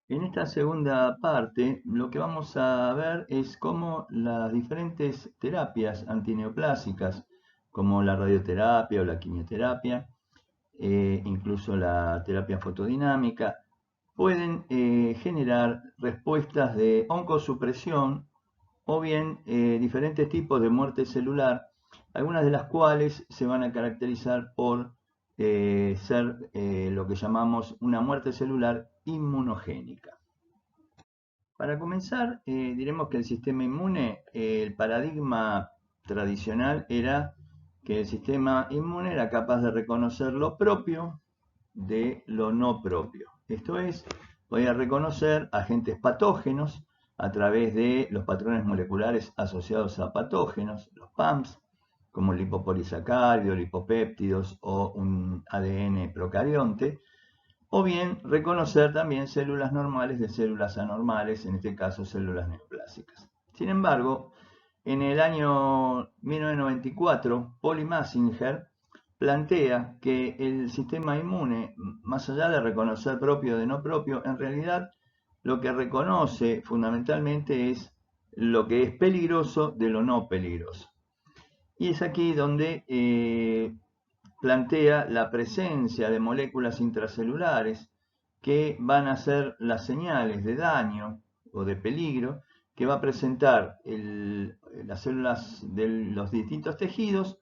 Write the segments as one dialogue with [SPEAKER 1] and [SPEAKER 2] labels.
[SPEAKER 1] En esta segunda parte, lo que vamos a ver es cómo las diferentes terapias antineoplásicas, como la radioterapia o la quimioterapia, incluso la terapia fotodinámica, pueden generar respuestas de oncosupresión o bien diferentes tipos de muerte celular, algunas de las cuales se van a caracterizar por ser lo que llamamos una muerte celular inmunogénica. Para comenzar, diremos que el sistema inmune, el paradigma tradicional era que el sistema inmune era capaz de reconocer lo propio de lo no propio. Esto es, podía reconocer agentes patógenos a través de los patrones moleculares asociados a patógenos, los PAMPs, como el lipopolisacárido, lipopéptidos o un ADN procarionte, o bien reconocer también células normales de células anormales, en este caso células neoplásicas. Sin embargo, en el año 1994, Paul Massinger plantea que el sistema inmune, más allá de reconocer propio de no propio, en realidad lo que reconoce fundamentalmente es lo que es peligroso de lo no peligroso. Y es aquí donde plantea la presencia de moléculas intracelulares que van a ser las señales de daño o de peligro que va a presentar las células de los distintos tejidos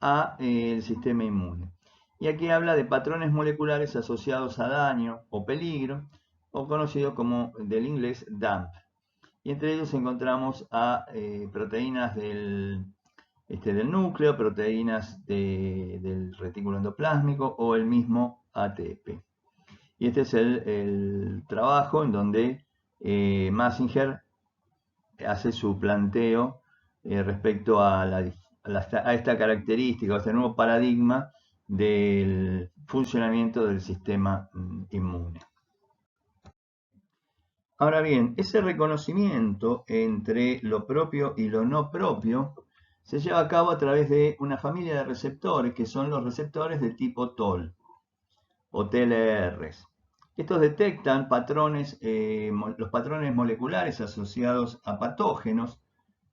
[SPEAKER 1] a el sistema inmune. Y aquí habla de patrones moleculares asociados a daño o peligro, o conocido como del inglés DAMP. Y entre ellos encontramos a proteínas del núcleo, proteínas del retículo endoplásmico o el mismo ATP. Y este es el trabajo en donde Massinger hace su planteo respecto a esta característica, a este nuevo paradigma del funcionamiento del sistema inmune. Ahora bien, ese reconocimiento entre lo propio y lo no propio se lleva a cabo a través de una familia de receptores que son los receptores de tipo TOL o TLRs. Estos detectan patrones, los patrones moleculares asociados a patógenos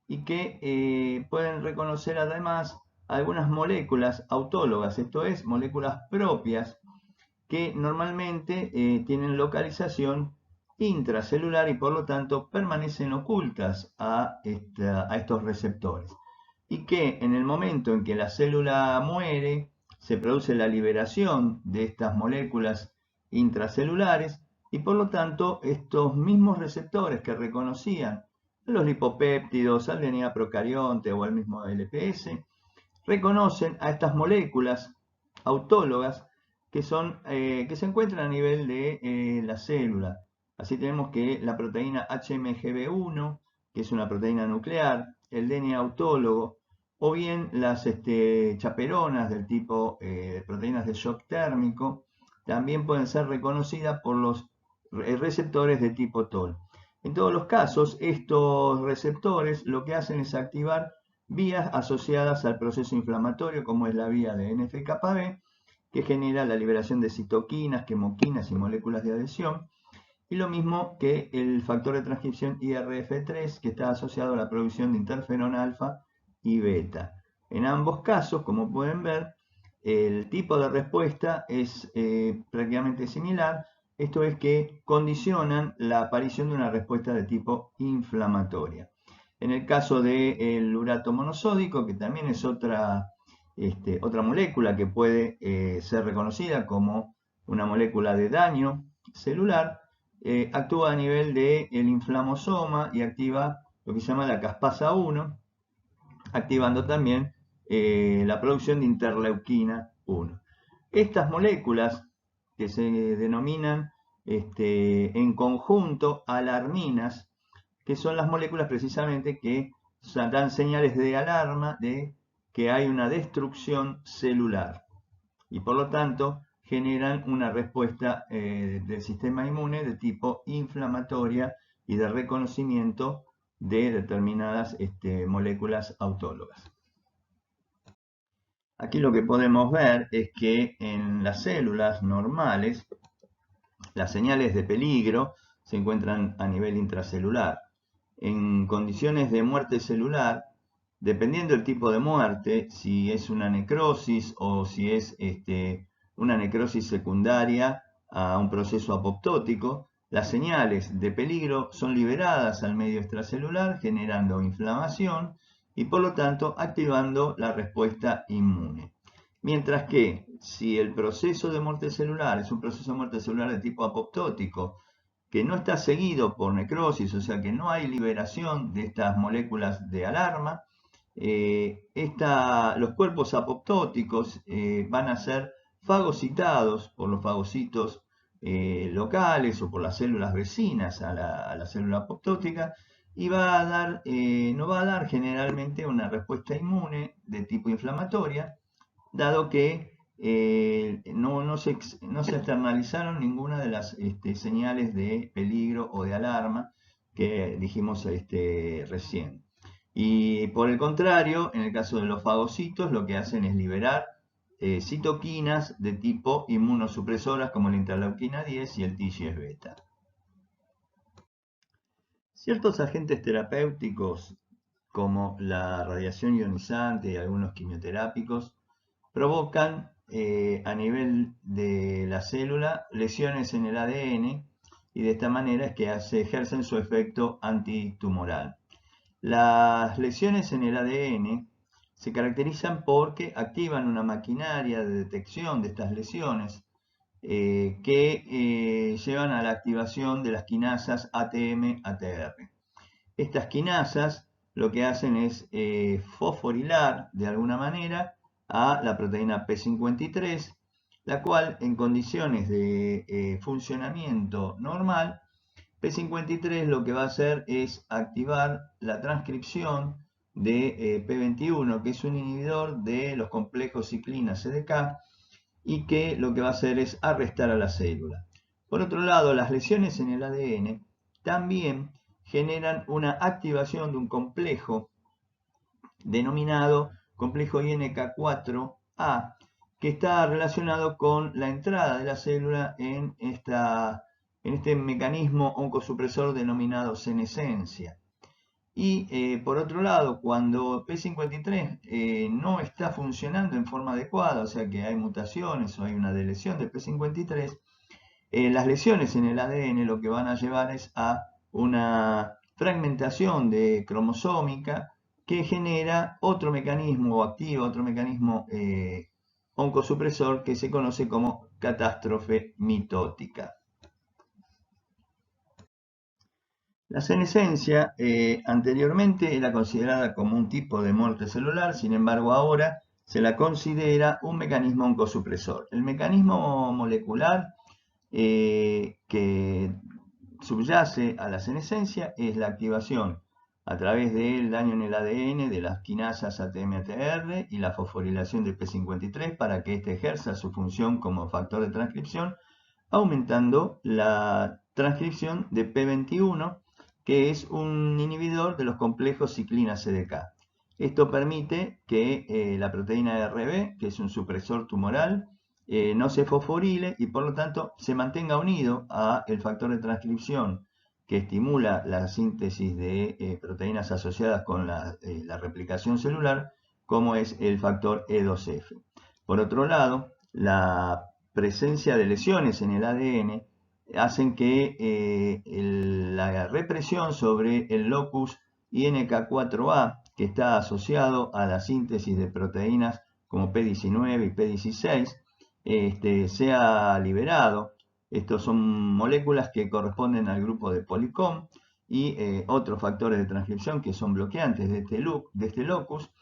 [SPEAKER 1] y que pueden reconocer además algunas moléculas autólogas, esto es, moléculas propias que normalmente tienen localización intracelular y por lo tanto permanecen ocultas a estos receptores. Y que en el momento en que la célula muere, se produce la liberación de estas moléculas intracelulares y por lo tanto estos mismos receptores que reconocían los lipopéptidos, al DNA procarionte o al mismo LPS, reconocen a estas moléculas autólogas que se encuentran a nivel de la célula. Así tenemos que la proteína HMGB1, que es una proteína nuclear, el DNA autólogo, o bien las chaperonas del tipo proteínas de shock térmico, también pueden ser reconocidas por los receptores de tipo TOL. En todos los casos, estos receptores lo que hacen es activar vías asociadas al proceso inflamatorio, como es la vía de NF-κB, que genera la liberación de citoquinas, quemoquinas y moléculas de adhesión, y lo mismo que el factor de transcripción IRF3, que está asociado a la producción de interferón alfa y beta. En ambos casos, como pueden ver, el tipo de respuesta es prácticamente similar, esto es que condicionan la aparición de una respuesta de tipo inflamatoria. En el caso del urato monosódico, que también es otra molécula que puede ser reconocida como una molécula de daño celular, actúa a nivel del inflamosoma y activa lo que se llama la caspasa 1, activando también la producción de interleuquina 1. Estas moléculas, que se denominan en conjunto alarminas, que son las moléculas precisamente que dan señales de alarma de que hay una destrucción celular y por lo tanto generan una respuesta del sistema inmune de tipo inflamatoria y de reconocimiento de determinadas moléculas autólogas. Aquí lo que podemos ver es que en las células normales las señales de peligro se encuentran a nivel intracelular. En condiciones de muerte celular, dependiendo del tipo de muerte, si es una necrosis o si es una necrosis secundaria a un proceso apoptótico, las señales de peligro son liberadas al medio extracelular, generando inflamación y por lo tanto activando la respuesta inmune. Mientras que si el proceso de muerte celular es un proceso de muerte celular de tipo apoptótico, que no está seguido por necrosis, o sea que no hay liberación de estas moléculas de alarma, los cuerpos apoptóticos van a ser fagocitados por los fagocitos locales o por las células vecinas a la célula apoptótica y no va a dar generalmente una respuesta inmune de tipo inflamatoria, dado que no se externalizaron ninguna de las señales de peligro o de alarma que dijimos recién. Y por el contrario, en el caso de los fagocitos, lo que hacen es liberar citoquinas de tipo inmunosupresoras como la interleuquina 10 y el TGF-beta. Ciertos agentes terapéuticos, como la radiación ionizante y algunos quimioterápicos, provocan a nivel de la célula lesiones en el ADN y de esta manera es que se ejercen su efecto antitumoral. Las lesiones en el ADN se caracterizan porque activan una maquinaria de detección de estas lesiones que llevan a la activación de las quinasas ATM-ATR. Estas quinasas lo que hacen es fosforilar de alguna manera a la proteína P53, la cual en condiciones de funcionamiento normal, P53 lo que va a hacer es activar la transcripción de P21, que es un inhibidor de los complejos ciclina CDK y que lo que va a hacer es arrestar a la célula. Por otro lado, las lesiones en el ADN también generan una activación de un complejo denominado complejo INK4A, que está relacionado con la entrada de la célula en este mecanismo oncosupresor denominado senescencia. Y por otro lado, cuando P53 no está funcionando en forma adecuada, o sea que hay mutaciones o hay una deleción de P53, las lesiones en el ADN lo que van a llevar es a una fragmentación cromosómica que genera otro mecanismo o activa otro mecanismo oncosupresor que se conoce como catástrofe mitótica. La senescencia anteriormente era considerada como un tipo de muerte celular, sin embargo ahora se la considera un mecanismo oncosupresor. El mecanismo molecular que subyace a la senescencia es la activación a través del daño en el ADN de las quinasas ATM-ATR y la fosforilación de P53 para que éste ejerza su función como factor de transcripción, aumentando la transcripción de P21, que es un inhibidor de los complejos ciclina CDK. Esto permite que la proteína RB, que es un supresor tumoral, no se fosforile y por lo tanto se mantenga unido a el factor de transcripción que estimula la síntesis de proteínas asociadas con la replicación celular, como es el factor E2F. Por otro lado, la presencia de lesiones en el ADN hacen que la represión sobre el locus INK4A, que está asociado a la síntesis de proteínas como P19 y P16, sea liberado. Estos son moléculas que corresponden al grupo de Polycom y otros factores de transcripción que son bloqueantes de este locus.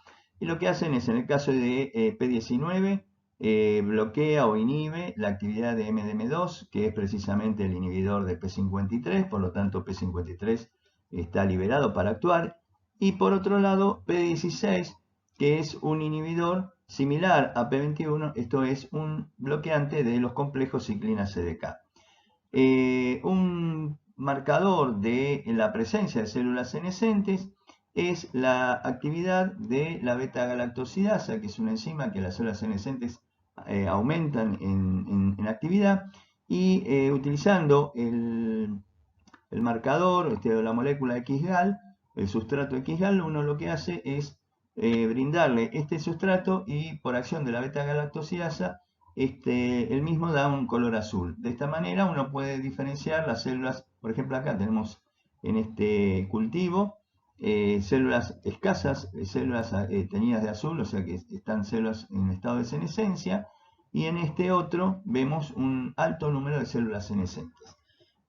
[SPEAKER 1] Y lo que hacen es, en el caso de P19, bloquea o inhibe la actividad de MDM2, que es precisamente el inhibidor de P53, por lo tanto P53 está liberado para actuar. Y por otro lado, P16, que es un inhibidor similar a P21, esto es un bloqueante de los complejos ciclina CDK. Un marcador de la presencia de células senescentes es la actividad de la beta-galactosidasa, que es una enzima que las células senescentes aumentan en actividad, y utilizando marcador, la molécula XGAL, el sustrato XGAL, uno lo que hace es brindarle este sustrato y por acción de la beta-galactosidasa, el mismo da un color azul. De esta manera uno puede diferenciar las células, por ejemplo acá tenemos en este cultivo células escasas, células teñidas de azul, o sea que están células en estado de senescencia, y en este otro vemos un alto número de células senescentes.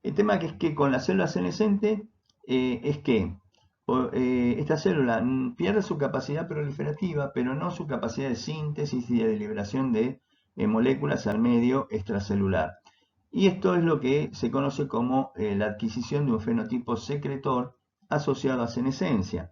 [SPEAKER 1] El tema que es que con la célula senescente es que esta célula pierde su capacidad proliferativa, pero no su capacidad de síntesis y de liberación de moléculas al medio extracelular. Y esto es lo que se conoce como la adquisición de un fenotipo secretor asociado a senescencia.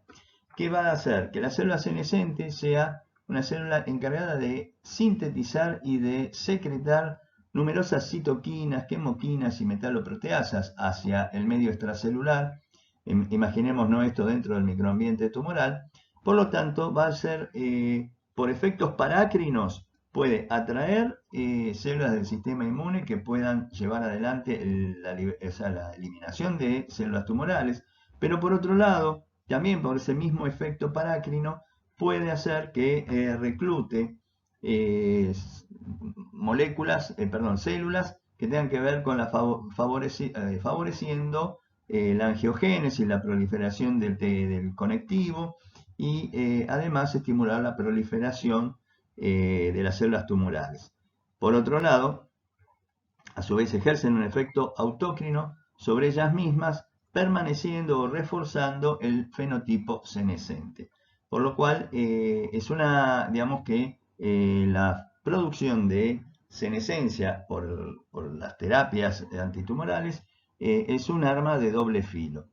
[SPEAKER 1] ¿Qué va a hacer? Que la célula senescente sea una célula encargada de sintetizar y de secretar numerosas citoquinas, quemoquinas y metaloproteasas hacia el medio extracelular. Imaginémonos esto dentro del microambiente tumoral. Por lo tanto, va a ser, por efectos parácrinos, puede atraer células del sistema inmune que puedan llevar adelante la eliminación de células tumorales. Pero por otro lado, también por ese mismo efecto parácrino, puede hacer que reclute células que tengan que ver con favoreciendo la angiogénesis, la proliferación del conectivo y además estimular la proliferación de las células tumorales. Por otro lado, a su vez ejercen un efecto autócrino sobre ellas mismas, permaneciendo o reforzando el fenotipo senescente. Por lo cual digamos que la producción de senescencia por las terapias antitumorales es un arma de doble filo.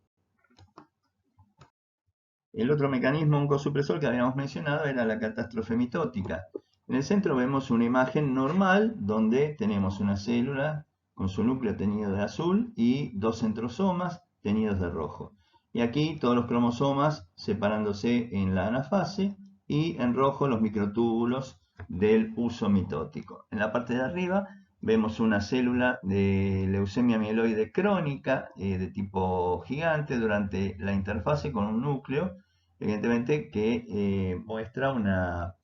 [SPEAKER 1] El otro mecanismo oncosupresor que habíamos mencionado era la catástrofe mitótica. En el centro vemos una imagen normal donde tenemos una célula con su núcleo teñido de azul y dos centrosomas teñidos de rojo. Y aquí todos los cromosomas separándose en la anafase y en rojo los microtúbulos del uso mitótico. En la parte de arriba vemos una célula de leucemia mieloide crónica de tipo gigante durante la interfase con un núcleo, evidentemente que muestra una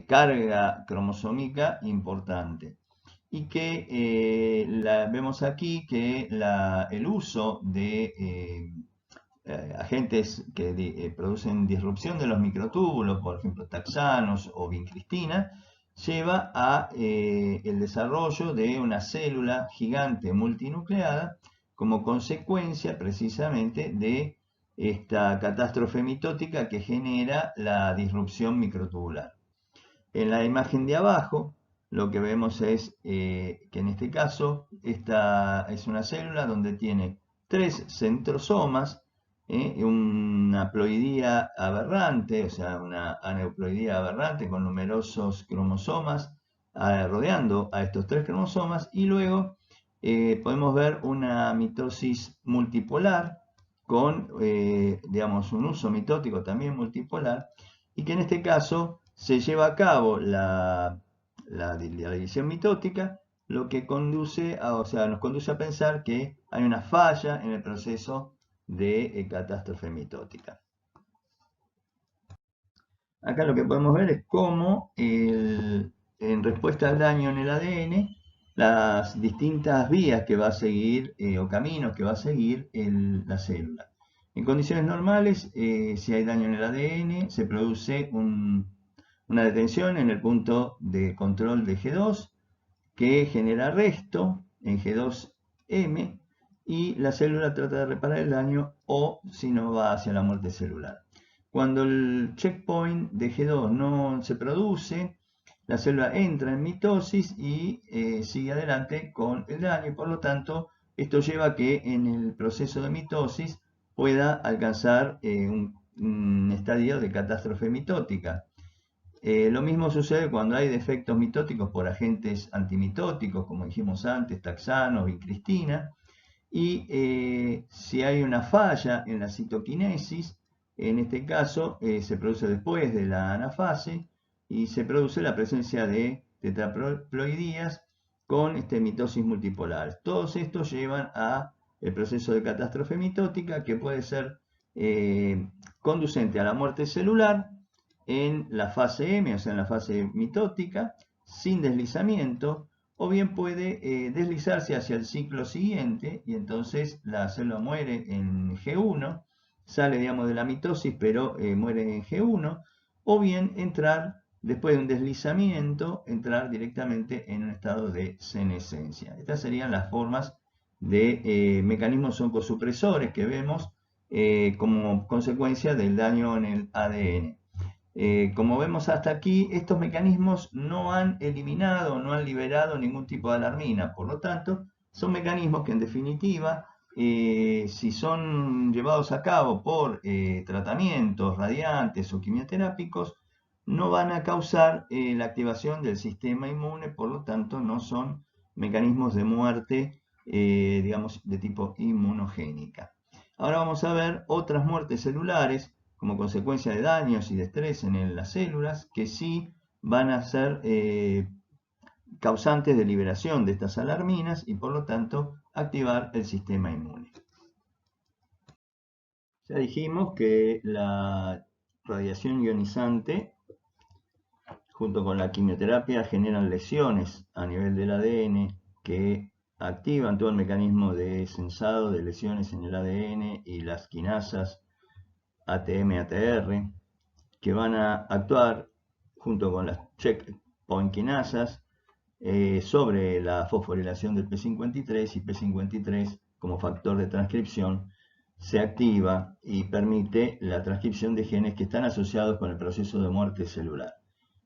[SPEAKER 1] carga cromosómica importante. Y que vemos aquí que el uso de agentes que producen disrupción de los microtúbulos, por ejemplo taxanos o vincristina, lleva a el desarrollo de una célula gigante multinucleada como consecuencia precisamente de esta catástrofe mitótica que genera la disrupción microtubular. En la imagen de abajo lo que vemos es que en este caso esta es una célula donde tiene tres centrosomas, una ploidía aberrante, o sea, una aneuploidía aberrante con numerosos cromosomas rodeando a estos tres cromosomas, y luego podemos ver una mitosis multipolar con, digamos, un uso mitótico también multipolar, y que en este caso se lleva a cabo la división mitótica, lo que conduce nos conduce a pensar que hay una falla en el proceso de catástrofe mitótica. Acá lo que podemos ver es cómo en respuesta al daño en el ADN, las distintas vías que va a seguir o caminos que va a seguir la célula. En condiciones normales, si hay daño en el ADN, se produce una detención en el punto de control de G2 que genera arresto en G2M y la célula trata de reparar el daño o si no va hacia la muerte celular. Cuando el checkpoint de G2 no se produce, la célula entra en mitosis y sigue adelante con el daño, y por lo tanto esto lleva a que en el proceso de mitosis pueda alcanzar un estadio de catástrofe mitótica. Lo mismo sucede cuando hay defectos mitóticos por agentes antimitóticos, como dijimos antes, taxanos, vincristina, y si hay una falla en la citoquinesis, en este caso se produce después de la anafase y se produce la presencia de tetraploidías con mitosis multipolar. Todos estos llevan a el proceso de catástrofe mitótica, que puede ser conducente a la muerte celular en la fase M, o sea, en la fase mitótica, sin deslizamiento, o bien puede deslizarse hacia el ciclo siguiente y entonces la célula muere en G1, sale, digamos, de la mitosis, pero muere en G1, o bien entrar, después de un deslizamiento, entrar directamente en un estado de senescencia. Estas serían las formas de mecanismos oncosupresores que vemos como consecuencia del daño en el ADN. Como vemos hasta aquí, estos mecanismos no han eliminado, no han liberado ningún tipo de alarmina. Por lo tanto, son mecanismos que en definitiva, si son llevados a cabo por tratamientos radiantes o quimioterápicos, no van a causar la activación del sistema inmune, por lo tanto no son mecanismos de muerte, digamos, de tipo inmunogénica. Ahora vamos a ver otras muertes celulares como consecuencia de daños y de estrés en las células, que sí van a ser causantes de liberación de estas alarminas y por lo tanto activar el sistema inmune. Ya dijimos que la radiación ionizante junto con la quimioterapia generan lesiones a nivel del ADN que activan todo el mecanismo de sensado de lesiones en el ADN y las quinasas ATM-ATR, que van a actuar junto con las checkpoint quinasas sobre la fosforilación del P53, y P53 como factor de transcripción se activa y permite la transcripción de genes que están asociados con el proceso de muerte celular.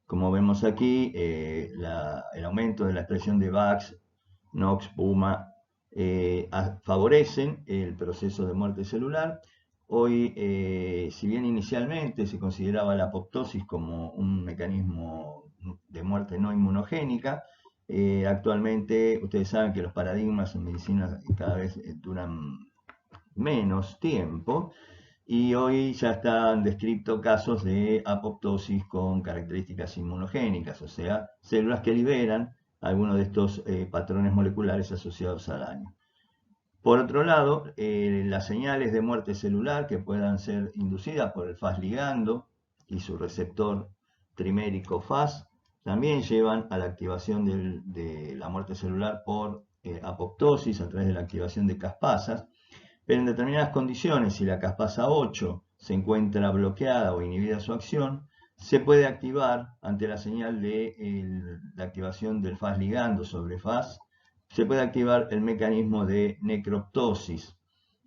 [SPEAKER 1] Como vemos aquí, el aumento de la expresión de VAX, NOX, PUMA favorecen el proceso de muerte celular. Hoy, si bien inicialmente se consideraba la apoptosis como un mecanismo de muerte no inmunogénica, actualmente ustedes saben que los paradigmas en medicina cada vez duran menos tiempo y hoy ya están descritos casos de apoptosis con características inmunogénicas, o sea, células que liberan algunos de estos patrones moleculares asociados al daño. Por otro lado, las señales de muerte celular que puedan ser inducidas por el Fas ligando y su receptor trimérico Fas también llevan a la activación de la muerte celular por apoptosis a través de la activación de caspasas, pero en determinadas condiciones, si la caspasa 8 se encuentra bloqueada o inhibida su acción, se puede activar ante la señal de la activación del Fas ligando sobre Fas, se puede activar el mecanismo de necroptosis,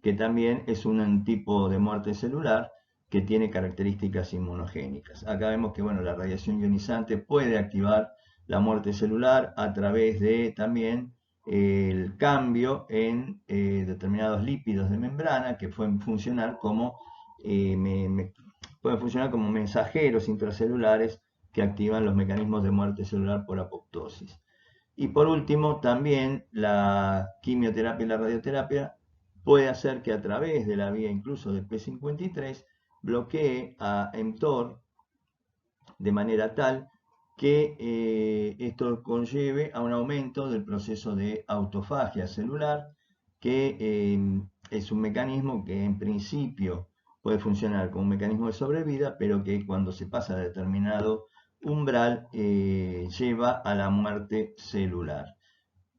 [SPEAKER 1] que también es un tipo de muerte celular que tiene características inmunogénicas. Acá vemos que bueno, la radiación ionizante puede activar la muerte celular a través de también el cambio en determinados lípidos de membrana que pueden funcionar como mensajeros intracelulares que activan los mecanismos de muerte celular por apoptosis. Y por último, también la quimioterapia y la radioterapia puede hacer que a través de la vía incluso de P53 bloquee a mTOR de manera tal que esto conlleve a un aumento del proceso de autofagia celular, que es un mecanismo que en principio puede funcionar como un mecanismo de sobrevida, pero que cuando se pasa a determinado umbral lleva a la muerte celular.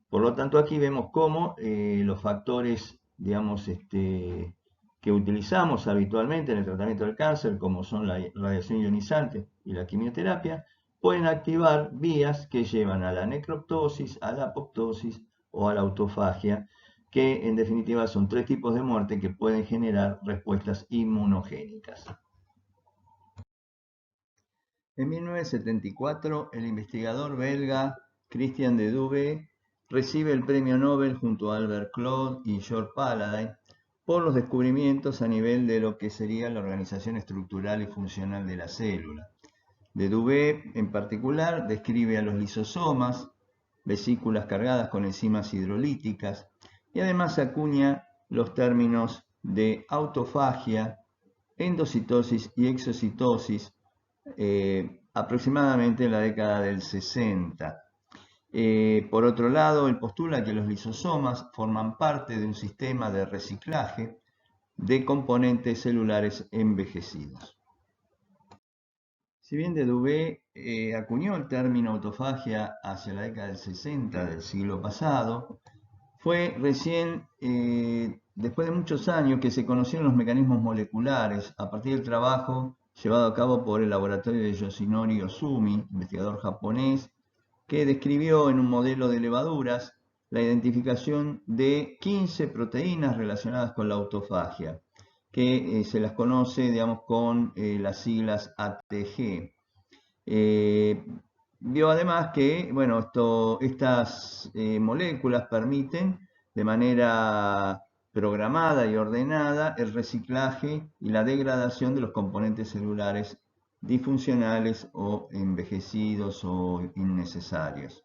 [SPEAKER 1] Por lo tanto, aquí vemos cómo los factores, digamos, que utilizamos habitualmente en el tratamiento del cáncer, como son la radiación ionizante y la quimioterapia, pueden activar vías que llevan a la necroptosis, a la apoptosis o a la autofagia, que en definitiva son tres tipos de muerte que pueden generar respuestas inmunogénicas. En 1974, el investigador belga Christian de Duve recibe el premio Nobel junto a Albert Claude y George Paladin por los descubrimientos a nivel de lo que sería la organización estructural y funcional de la célula. De Duve, en particular, describe a los lisosomas, vesículas cargadas con enzimas hidrolíticas, y además acuña los términos de autofagia, endocitosis y exocitosis, aproximadamente en la década del 60. Por otro lado, él postula que los lisosomas forman parte de un sistema de reciclaje de componentes celulares envejecidos. Si bien Dedubé acuñó el término autofagia hacia la década del 60 del siglo pasado, fue recién después de muchos años que se conocieron los mecanismos moleculares a partir del trabajo llevado a cabo por el laboratorio de Yoshinori Ozumi, investigador japonés, que describió en un modelo de levaduras la identificación de 15 proteínas relacionadas con la autofagia, que se las conoce, digamos, con las siglas ATG. Vio además que, bueno, estas moléculas permiten de manera programada y ordenada el reciclaje y la degradación de los componentes celulares disfuncionales o envejecidos o innecesarios.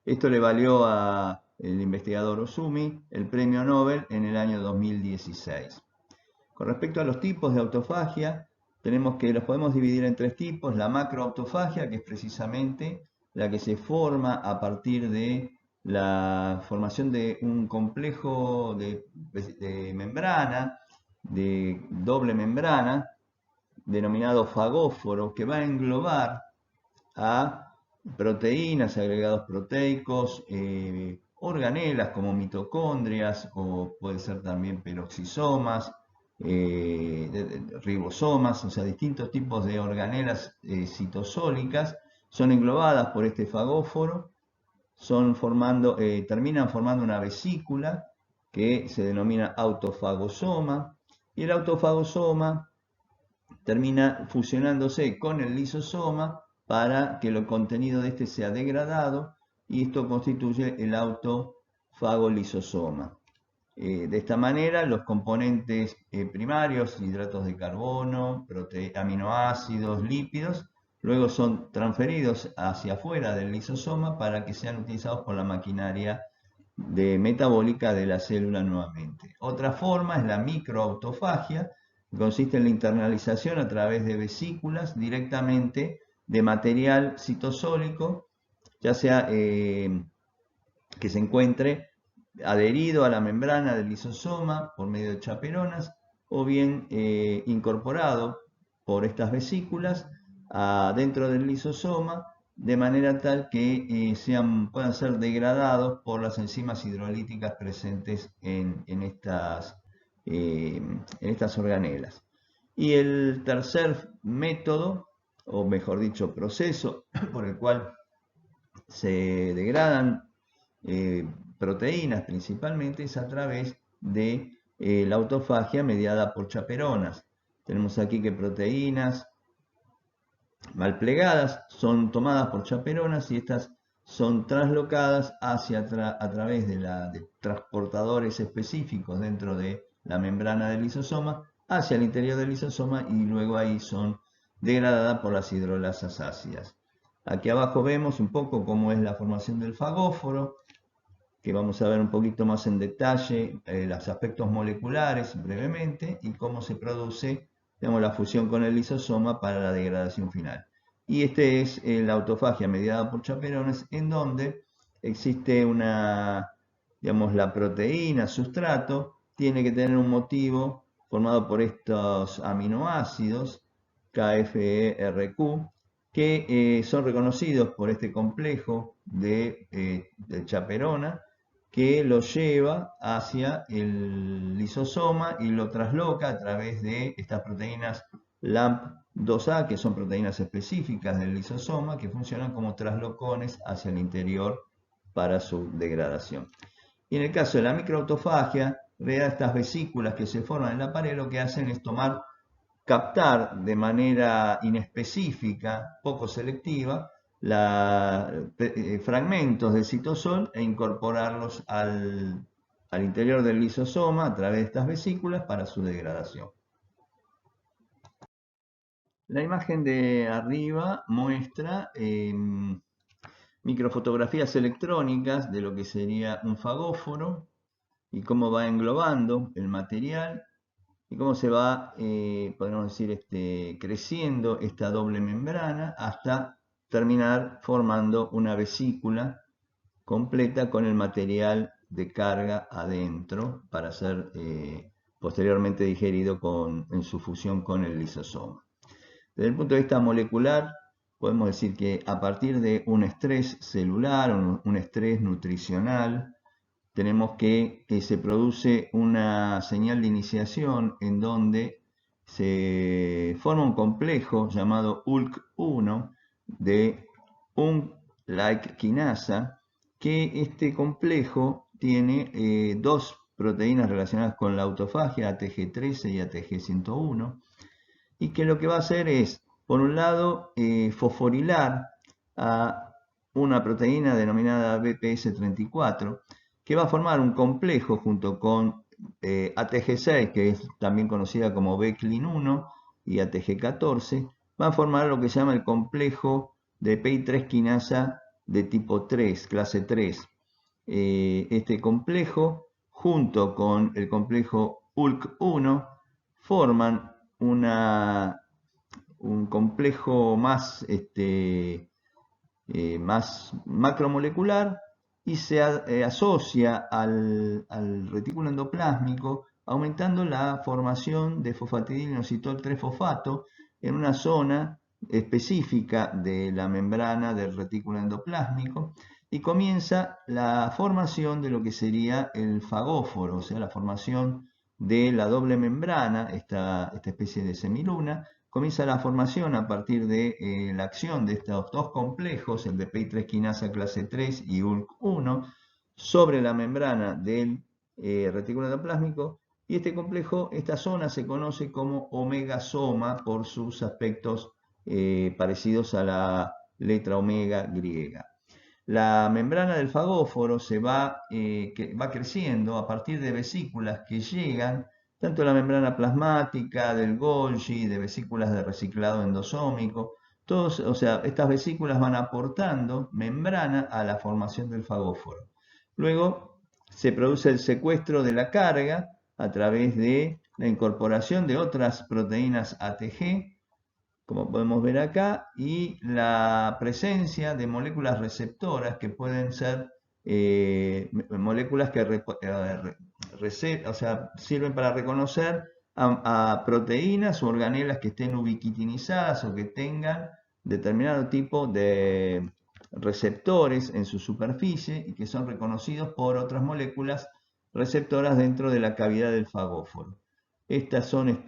[SPEAKER 1] Esto le valió al investigador Ozumi el premio Nobel en el año 2016. Con respecto a los tipos de autofagia, tenemos que los podemos dividir en tres tipos. La macroautofagia, que es precisamente la que se forma a partir de la formación de un complejo de membrana, de doble membrana, denominado fagóforo, que va a englobar a proteínas, agregados proteicos, organelas como mitocondrias o puede ser también peroxisomas, ribosomas, o sea, distintos tipos de organelas citosólicas son englobadas por este fagóforo, terminan formando una vesícula que se denomina autofagosoma, y el autofagosoma termina fusionándose con el lisosoma para que el contenido de este sea degradado y esto constituye el autofagolisosoma. De esta manera, los componentes primarios, hidratos de carbono, aminoácidos, lípidos, luego son transferidos hacia afuera del lisosoma para que sean utilizados por la maquinaria metabólica de la célula nuevamente. Otra forma es la microautofagia, que consiste en la internalización a través de vesículas directamente de material citosólico, ya sea que se encuentre adherido a la membrana del lisosoma por medio de chaperonas o bien incorporado por estas vesículas dentro del lisosoma de manera tal que puedan ser degradados por las enzimas hidrolíticas presentes en estas organelas. Y el tercer método, o mejor dicho, proceso por el cual se degradan proteínas principalmente es a través de la autofagia mediada por chaperonas. Tenemos aquí que proteínas mal plegadas son tomadas por chaperonas y estas son traslocadas a través de transportadores específicos dentro de la membrana del lisosoma hacia el interior del lisosoma y luego ahí son degradadas por las hidrolasas ácidas. Aquí abajo vemos un poco cómo es la formación del fagóforo, que vamos a ver un poquito más en detalle los aspectos moleculares brevemente y cómo se produce, digamos, la fusión con el lisosoma para la degradación final. Y este es la autofagia mediada por chaperones, en donde existe digamos, la proteína sustrato tiene que tener un motivo formado por estos aminoácidos KFERQ, que son reconocidos por este complejo de chaperona que lo lleva hacia el lisosoma y lo trasloca a través de estas proteínas LAMP2A, que son proteínas específicas del lisosoma, que funcionan como traslocones hacia el interior para su degradación. Y en el caso de la microautofagia, vea estas vesículas que se forman en la pared, lo que hacen es captar de manera inespecífica, poco selectiva, fragmentos de citosol e incorporarlos al interior del lisosoma a través de estas vesículas para su degradación. La imagen de arriba muestra microfotografías electrónicas de lo que sería un fagóforo y cómo va englobando el material y cómo se va, podemos decir, creciendo esta doble membrana hasta terminar formando una vesícula completa con el material de carga adentro para ser posteriormente digerido en su fusión con el lisosoma. Desde el punto de vista molecular, podemos decir que a partir de un estrés celular, un estrés nutricional, tenemos que se produce una señal de iniciación en donde se forma un complejo llamado ULK1 de UNC-like quinasa, que este complejo tiene dos proteínas relacionadas con la autofagia, ATG13 y ATG101, y que lo que va a hacer es, por un lado, fosforilar a una proteína denominada BPS34, que va a formar un complejo junto con ATG6, que es también conocida como BCLIN1, y ATG14, van a formar lo que se llama el complejo de PI3 quinasa de tipo 3, clase 3. Este complejo, junto con el complejo ULK1, forman un complejo más, más macromolecular y se asocia al retículo endoplásmico, aumentando la formación de fosfatidilinositol 3-fosfato en una zona específica de la membrana del retículo endoplásmico, y comienza la formación de lo que sería el fagóforo, o sea, la formación de la doble membrana, esta especie de semiluna. Comienza la formación a partir de la acción de estos dos complejos, el de PI3 quinasa clase 3 y ULK1, sobre la membrana del retículo endoplásmico, y este complejo, esta zona se conoce como omegasoma por sus aspectos parecidos a la letra omega griega. La membrana del fagóforo va creciendo a partir de vesículas que llegan tanto la membrana plasmática, del Golgi, de vesículas de reciclado endosómico. Todos, o sea, estas vesículas van aportando membrana a la formación del fagóforo. Luego se produce el secuestro de la carga a través de la incorporación de otras proteínas ATG, como podemos ver acá, y la presencia de moléculas receptoras que pueden ser moléculas que o sea, sirven para reconocer a proteínas o organelas que estén ubiquitinizadas o que tengan determinado tipo de receptores en su superficie y que son reconocidos por otras moléculas receptoras dentro de la cavidad del fagóforo. Estas son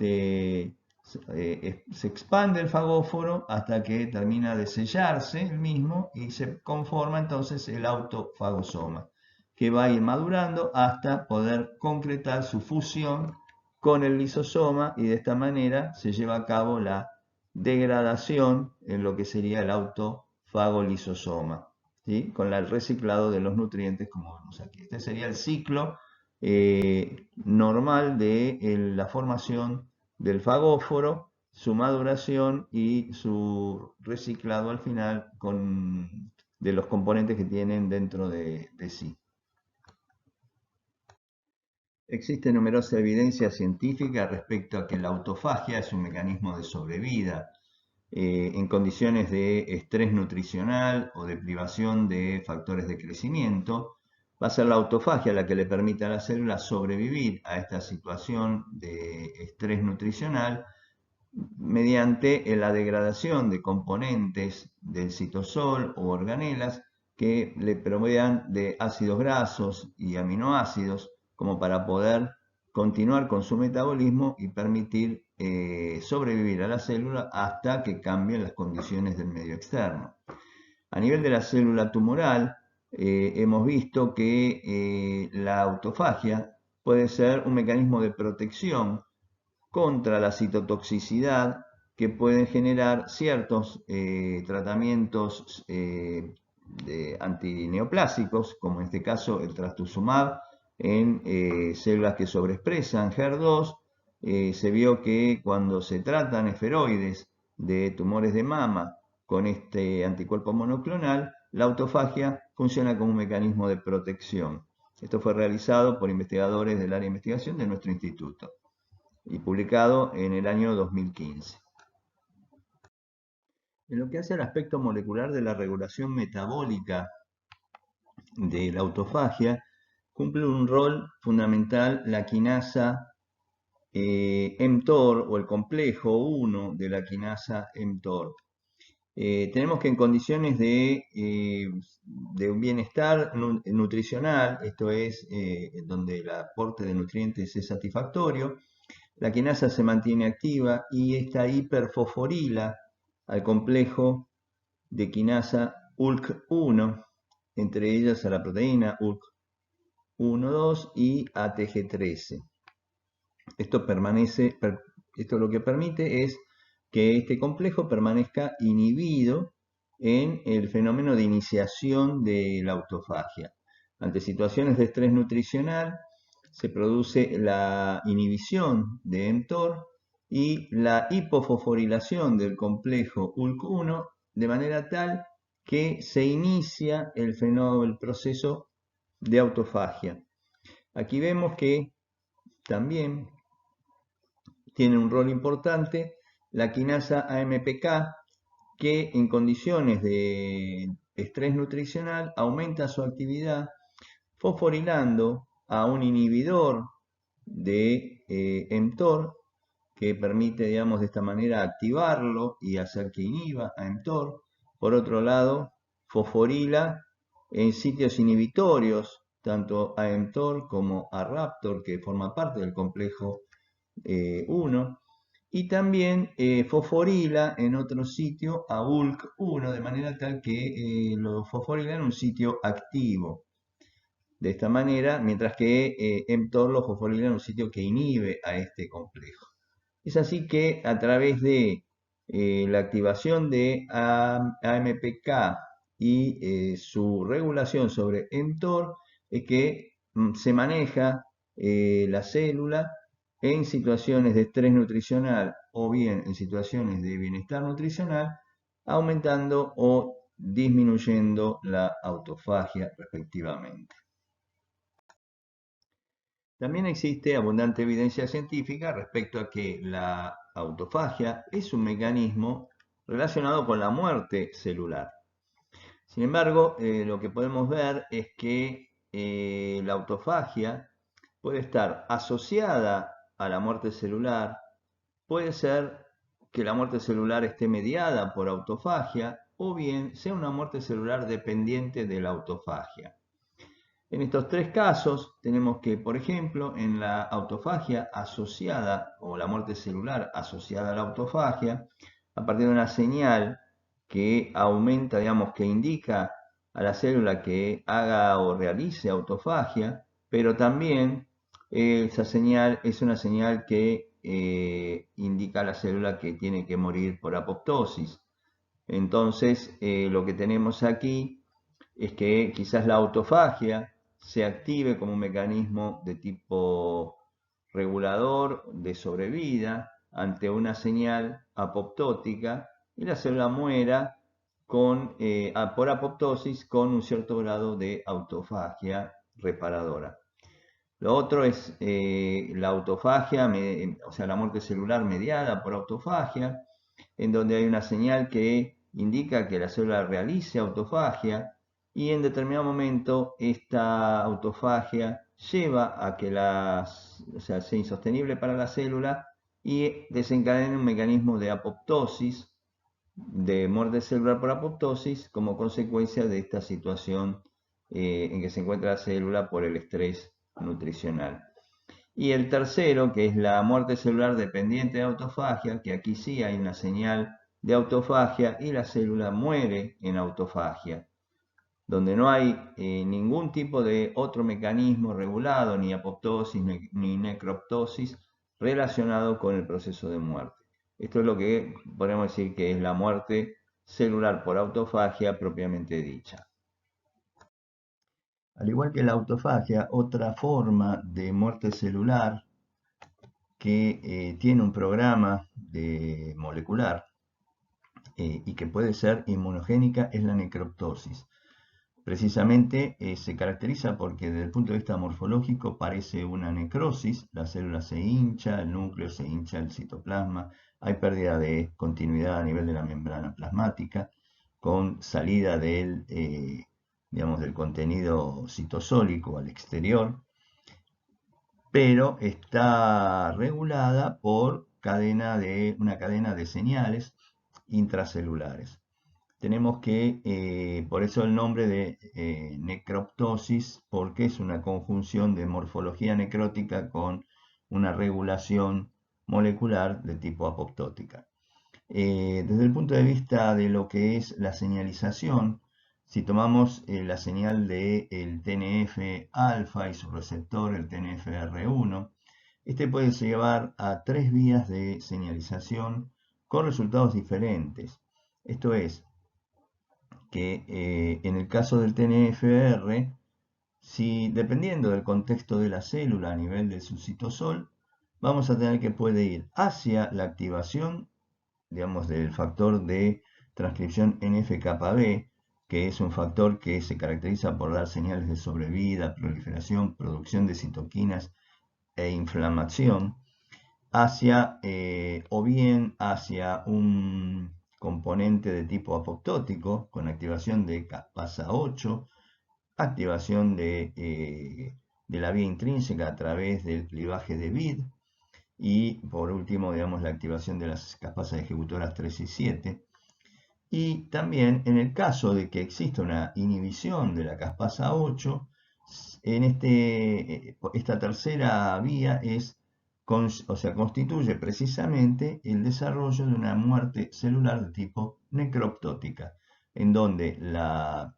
[SPEAKER 1] se expande el fagóforo hasta que termina de sellarse el mismo y se conforma entonces el autofagosoma, que va a ir madurando hasta poder concretar su fusión con el lisosoma, y de esta manera se lleva a cabo la degradación en lo que sería el autofagolisosoma, ¿sí? Con el reciclado de los nutrientes, como vemos aquí. Este sería el ciclo normal de la formación del fagóforo, su maduración y su reciclado al final de los componentes que tienen dentro de sí. Existe numerosa evidencia científica respecto a que la autofagia es un mecanismo de sobrevida en condiciones de estrés nutricional o de privación de factores de crecimiento. Va a ser la autofagia la que le permite a la célula sobrevivir a esta situación de estrés nutricional mediante la degradación de componentes del citosol o organelas que le provean de ácidos grasos y aminoácidos como para poder continuar con su metabolismo y permitir sobrevivir a la célula hasta que cambien las condiciones del medio externo. A nivel de la célula tumoral, hemos visto que la autofagia puede ser un mecanismo de protección contra la citotoxicidad que pueden generar ciertos tratamientos antineoplásicos, como en este caso el trastuzumab en células que sobreexpresan HER2. Se vio que cuando se tratan esferoides de tumores de mama con este anticuerpo monoclonal, la autofagia funciona como un mecanismo de protección. Esto fue realizado por investigadores del área de investigación de nuestro instituto y publicado en el año 2015. En lo que hace al aspecto molecular de la regulación metabólica de la autofagia, cumple un rol fundamental la quinasa mTOR o el complejo 1 de la quinasa mTOR. Tenemos que en condiciones de un bienestar nutricional, esto es, donde el aporte de nutrientes es satisfactorio, la quinasa se mantiene activa y esta hiperfosforila al complejo de quinasa ULK1, entre ellas a la proteína ULK1,2 y ATG13. Esto lo que permite es que este complejo permanezca inhibido en el fenómeno de iniciación de la autofagia. Ante situaciones de estrés nutricional se produce la inhibición de mTOR y la hipofosforilación del complejo ULK1 de manera tal que se inicia el proceso de autofagia. Aquí vemos que también tiene un rol importante la quinasa AMPK, que en condiciones de estrés nutricional aumenta su actividad fosforilando a un inhibidor de mTOR que permite, digamos, de esta manera activarlo y hacer que inhiba a mTOR. Por otro lado, fosforila en sitios inhibitorios tanto a mTOR como a Raptor, que forma parte del complejo 1, y también fosforila en otro sitio a ULK1, de manera tal que lo fosforila en un sitio activo. De esta manera, mientras que mTOR lo fosforila en un sitio que inhibe a este complejo. Es así que a través de la activación de AMPK y su regulación sobre mTOR es que se maneja la célula en situaciones de estrés nutricional o bien en situaciones de bienestar nutricional, aumentando o disminuyendo la autofagia respectivamente. También existe abundante evidencia científica respecto a que la autofagia es un mecanismo relacionado con la muerte celular. Sin embargo, lo que podemos ver es que la autofagia puede estar asociada a la muerte celular, puede ser que la muerte celular esté mediada por autofagia o bien sea una muerte celular dependiente de la autofagia. En estos tres casos tenemos que, por ejemplo, en la autofagia asociada o la muerte celular asociada a la autofagia, a partir de una señal que aumenta, digamos, que indica a la célula que haga o realice autofagia, pero también esa señal es una señal que indica a la célula que tiene que morir por apoptosis. Entonces, lo que tenemos aquí es que quizás la autofagia se active como un mecanismo de tipo regulador de sobrevida ante una señal apoptótica y la célula muera por apoptosis con un cierto grado de autofagia reparadora. Lo otro es la autofagia, o sea, la muerte celular mediada por autofagia, en donde hay una señal que indica que la célula realice autofagia y en determinado momento esta autofagia lleva a que sea insostenible para la célula y desencadena un mecanismo de apoptosis, de muerte celular por apoptosis, como consecuencia de esta situación en que se encuentra la célula por el estrés nutricional. Y el tercero, que es la muerte celular dependiente de autofagia, que aquí sí hay una señal de autofagia y la célula muere en autofagia, donde no hay ningún tipo de otro mecanismo regulado, ni apoptosis ni necroptosis, relacionado con el proceso de muerte. Esto es lo que podemos decir que es la muerte celular por autofagia propiamente dicha. Al igual que la autofagia, otra forma de muerte celular que tiene un programa molecular y que puede ser inmunogénica es la necroptosis. Precisamente se caracteriza porque desde el punto de vista morfológico parece una necrosis, la célula se hincha, el núcleo se hincha, el citoplasma, hay pérdida de continuidad a nivel de la membrana plasmática, con salida del digamos, del contenido citosólico al exterior, pero está regulada por una cadena de señales intracelulares. Tenemos que, por eso el nombre de necroptosis, porque es una conjunción de morfología necrótica con una regulación molecular de tipo apoptótica. Desde el punto de vista de lo que es la señalización, si tomamos la señal del TNF-alfa y su receptor, el TNFR1, este puede llevar a 3 vías de señalización con resultados diferentes. Esto es, que en el caso del TNFR, si dependiendo del contexto de la célula a nivel de su citosol, vamos a tener que puede ir hacia la activación, digamos, del factor de transcripción NF-κB, que es un factor que se caracteriza por dar señales de sobrevida, proliferación, producción de citoquinas e inflamación, o bien hacia un componente de tipo apoptótico con activación de caspasa 8, activación de la vía intrínseca a través del clivaje de BID y por último, digamos, la activación de las caspasas ejecutoras 3 y 7. Y también en el caso de que exista una inhibición de la caspasa 8, esta tercera vía constituye precisamente el desarrollo de una muerte celular de tipo necroptótica, en donde la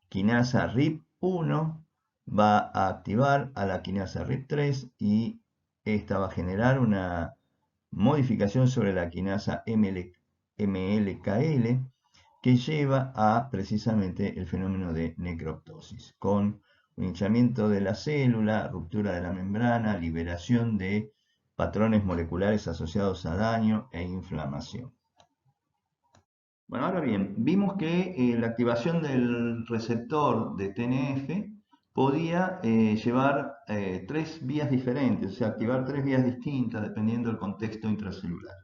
[SPEAKER 1] quinasa RIP1 va a activar a la quinasa RIP3 y esta va a generar una modificación sobre la quinasa MLKL que lleva a precisamente el fenómeno de necroptosis, con un hinchamiento de la célula, ruptura de la membrana, liberación de patrones moleculares asociados a daño e inflamación. Bueno, ahora bien, vimos que la activación del receptor de TNF podía llevar 3 vías diferentes, o sea, activar 3 vías distintas dependiendo del contexto intracelular.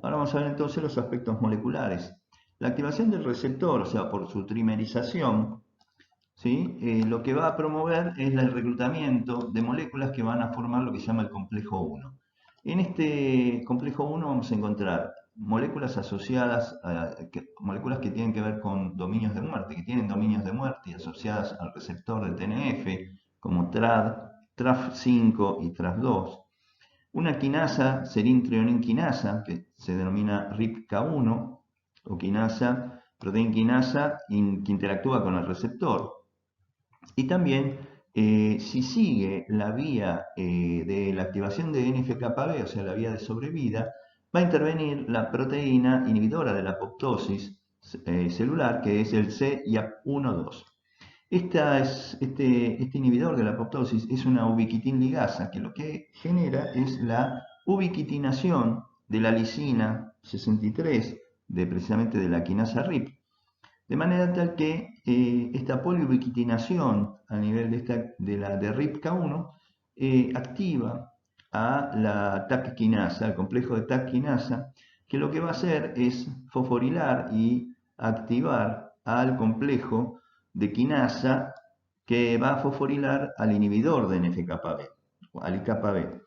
[SPEAKER 1] Ahora vamos a ver entonces los aspectos moleculares. La activación del receptor, o sea, por su trimerización, ¿sí? Lo que va a promover es el reclutamiento de moléculas que van a formar lo que se llama el complejo 1. En este complejo 1 vamos a encontrar moléculas asociadas, moléculas que tienen que ver con dominios de muerte, que tienen dominios de muerte y asociadas al receptor de TNF, como TRAD, TRAF5 y TRAF2. Una quinasa, serin-trionin quinasa, que se denomina RIPK1, o quinasa, proteína quinasa, que interactúa con el receptor. Y también, si sigue la vía de la activación de NF-κB, o sea, la vía de sobrevida, va a intervenir la proteína inhibidora de la apoptosis celular, que es el CYAP1-2. Este inhibidor de la apoptosis es una ubiquitin ligasa, que lo que genera es la ubiquitinación de la lisina 63, precisamente de la quinasa RIP, de manera tal que esta poliubiquitinación a nivel de RIPK1 activa a la TAC quinasa, el complejo de TAC quinasa, que lo que va a hacer es fosforilar y activar al complejo de quinasa que va a fosforilar al inhibidor de NF-κB, al IKB.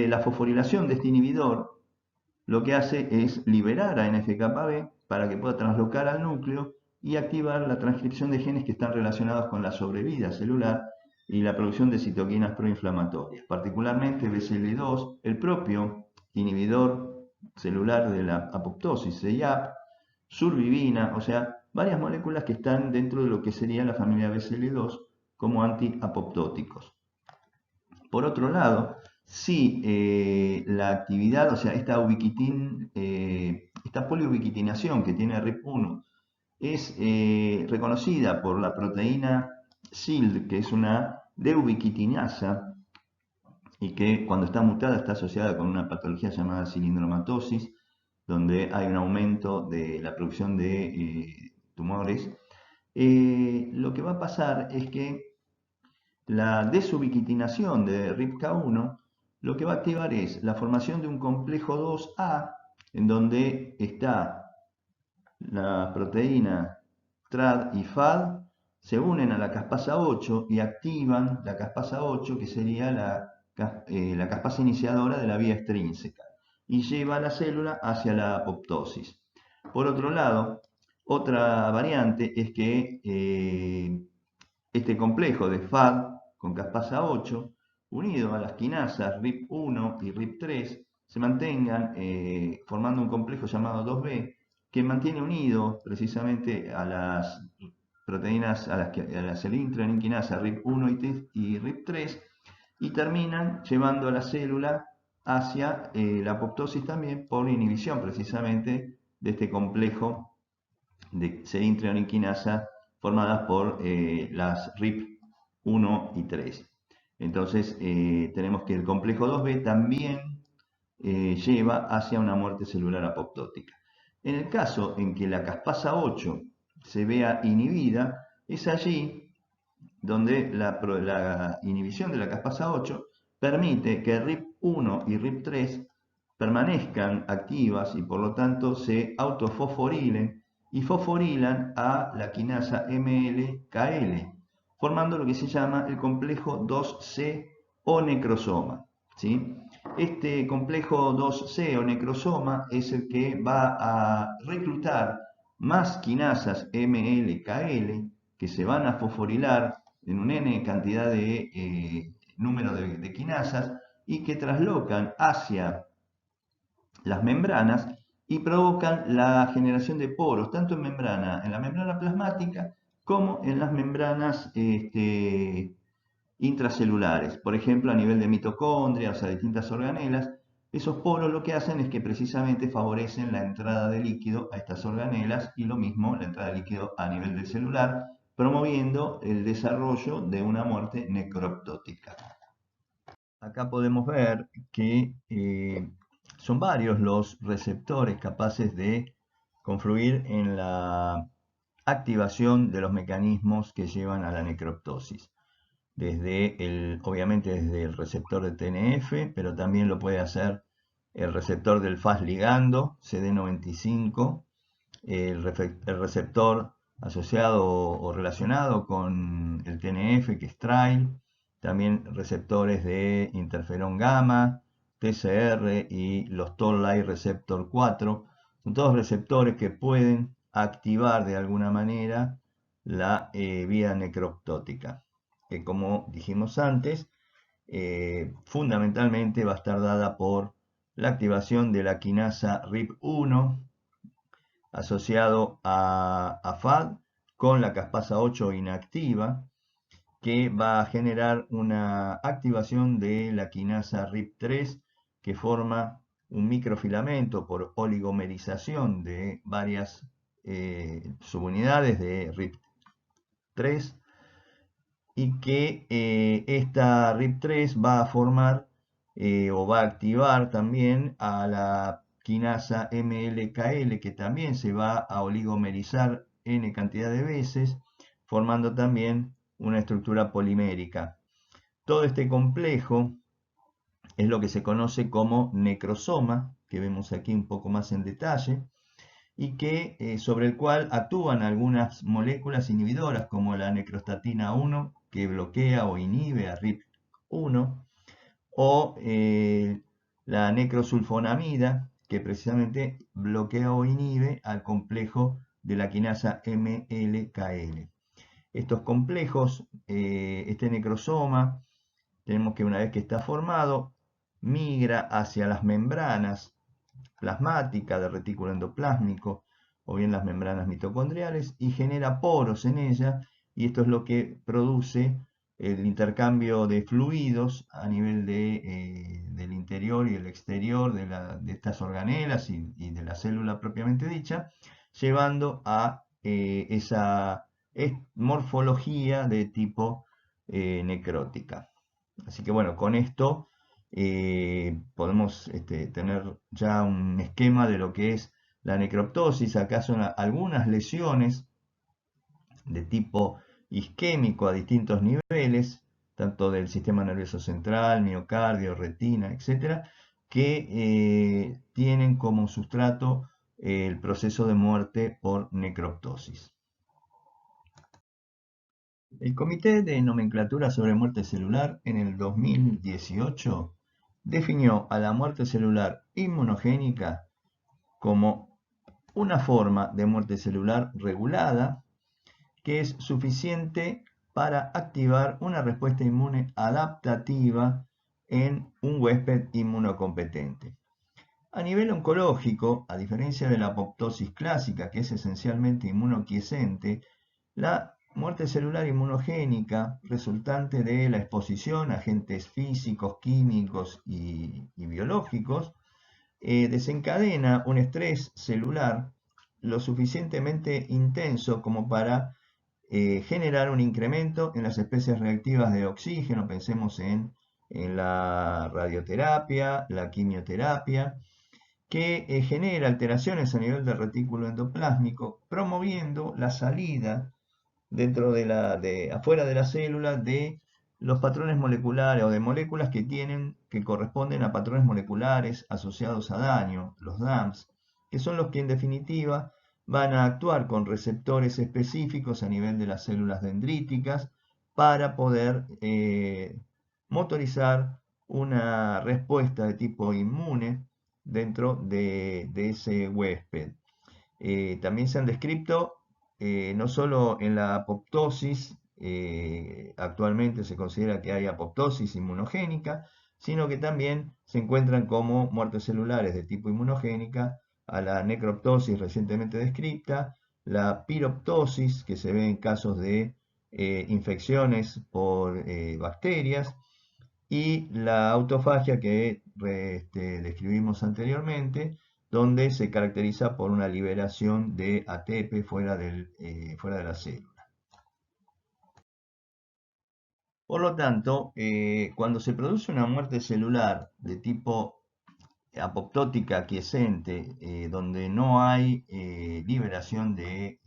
[SPEAKER 1] La fosforilación de este inhibidor lo que hace es liberar a NF-κB para que pueda translocar al núcleo y activar la transcripción de genes que están relacionados con la sobrevida celular y la producción de citoquinas proinflamatorias, particularmente BCL2, el propio inhibidor celular de la apoptosis, CYAP, survivina, o sea, varias moléculas que están dentro de lo que sería la familia BCL2 como antiapoptóticos. Por otro lado, si la actividad, o sea, esta poliubiquitinación que tiene RIP1 es reconocida por la proteína SILD, que es una deubiquitinasa, y que cuando está mutada está asociada con una patología llamada cilindromatosis, donde hay un aumento de la producción de tumores, lo que va a pasar es que la desubiquitinación de RIPK1 lo que va a activar es la formación de un complejo 2A, en donde está la proteína TRAD y FAD se unen a la caspasa 8 y activan la caspasa 8, que sería la caspasa iniciadora de la vía extrínseca, y lleva a la célula hacia la apoptosis. Por otro lado, otra variante es que este complejo de FAD con caspasa 8, unido a las quinasas RIP1 y RIP3, se mantengan formando un complejo llamado 2B, que mantiene unido precisamente a las proteínas, a la selintraninquinasa RIP1 y RIP3, y terminan llevando a la célula hacia la apoptosis también por inhibición precisamente de este complejo de selintraninquinasa formadas por las RIP1 y 3. Entonces tenemos que el complejo 2B también lleva hacia una muerte celular apoptótica. En el caso en que la caspasa 8 se vea inhibida, es allí donde la inhibición de la caspasa 8 permite que RIP1 y RIP3 permanezcan activas y por lo tanto se autofosforilen y fosforilan a la quinasa MLKL, formando lo que se llama el complejo 2C o necrosoma. ¿Sí? Este complejo 2C o necrosoma es el que va a reclutar más quinasas MLKL que se van a fosforilar en un n cantidad de número de quinasas y que traslocan hacia las membranas y provocan la generación de poros, tanto en la membrana plasmática, como en las membranas intracelulares. Por ejemplo, a nivel de mitocondria, o sea, distintas organelas, esos poros lo que hacen es que precisamente favorecen la entrada de líquido a estas organelas y lo mismo la entrada de líquido a nivel del celular, promoviendo el desarrollo de una muerte necroptótica. Acá podemos ver que son varios los receptores capaces de confluir en la activación de los mecanismos que llevan a la necroptosis. Obviamente desde el receptor de TNF, pero también lo puede hacer el receptor del Fas ligando, CD95, el receptor asociado o relacionado con el TNF, que es TRAIL, también receptores de interferón gamma, TCR y los Toll-like receptor 4. Son todos receptores que pueden activar de alguna manera la vía necroptótica, que como dijimos antes, fundamentalmente va a estar dada por la activación de la quinasa RIP1 asociado a FAD con la caspasa 8 inactiva, que va a generar una activación de la quinasa RIP3 que forma un microfilamento por oligomerización de varias subunidades de RIP3 y que esta RIP3 va a formar o va a activar también a la quinasa MLKL, que también se va a oligomerizar n cantidad de veces, formando también una estructura polimérica. Todo este complejo es lo que se conoce como necrosoma, que vemos aquí un poco más en detalle, y que sobre el cual actúan algunas moléculas inhibidoras como la necrostatina 1, que bloquea o inhibe a RIP1, o la necrosulfonamida, que precisamente bloquea o inhibe al complejo de la quinasa MLKL. Estos complejos, este necrosoma, tenemos que una vez que está formado, migra hacia las membranas plasmáticas del retículo endoplásmico o bien las membranas mitocondriales y genera poros en ella, y esto es lo que produce el intercambio de fluidos a nivel del interior y el exterior de estas organelas y de la célula propiamente dicha, llevando a esa morfología de tipo necrótica. Así que bueno, con esto podemos tener ya un esquema de lo que es la necroptosis. Acá son algunas lesiones de tipo isquémico a distintos niveles, tanto del sistema nervioso central, miocardio, retina, etcétera, que tienen como sustrato el proceso de muerte por necroptosis. El Comité de Nomenclatura sobre Muerte Celular en el 2018 definió a la muerte celular inmunogénica como una forma de muerte celular regulada que es suficiente para activar una respuesta inmune adaptativa en un huésped inmunocompetente. A nivel oncológico, a diferencia de la apoptosis clásica, que es esencialmente inmunoquiescente, la muerte celular inmunogénica resultante de la exposición a agentes físicos, químicos y biológicos desencadena un estrés celular lo suficientemente intenso como para generar un incremento en las especies reactivas de oxígeno. Pensemos en la radioterapia, la quimioterapia, que genera alteraciones a nivel del retículo endoplásmico, promoviendo la salida afuera de la célula de los patrones moleculares o de moléculas que corresponden a patrones moleculares asociados a daño, los DAMPs, que son los que en definitiva van a actuar con receptores específicos a nivel de las células dendríticas para poder motorizar una respuesta de tipo inmune dentro de ese huésped. También se han descrito no solo en la apoptosis, actualmente se considera que hay apoptosis inmunogénica, sino que también se encuentran como muertes celulares de tipo inmunogénica a la necroptosis recientemente descrita, la piroptosis, que se ve en casos de infecciones por bacterias, y la autofagia que describimos anteriormente, donde se caracteriza por una liberación de ATP fuera de la célula. Por lo tanto, cuando se produce una muerte celular de tipo apoptótica quiescente, donde no hay liberación de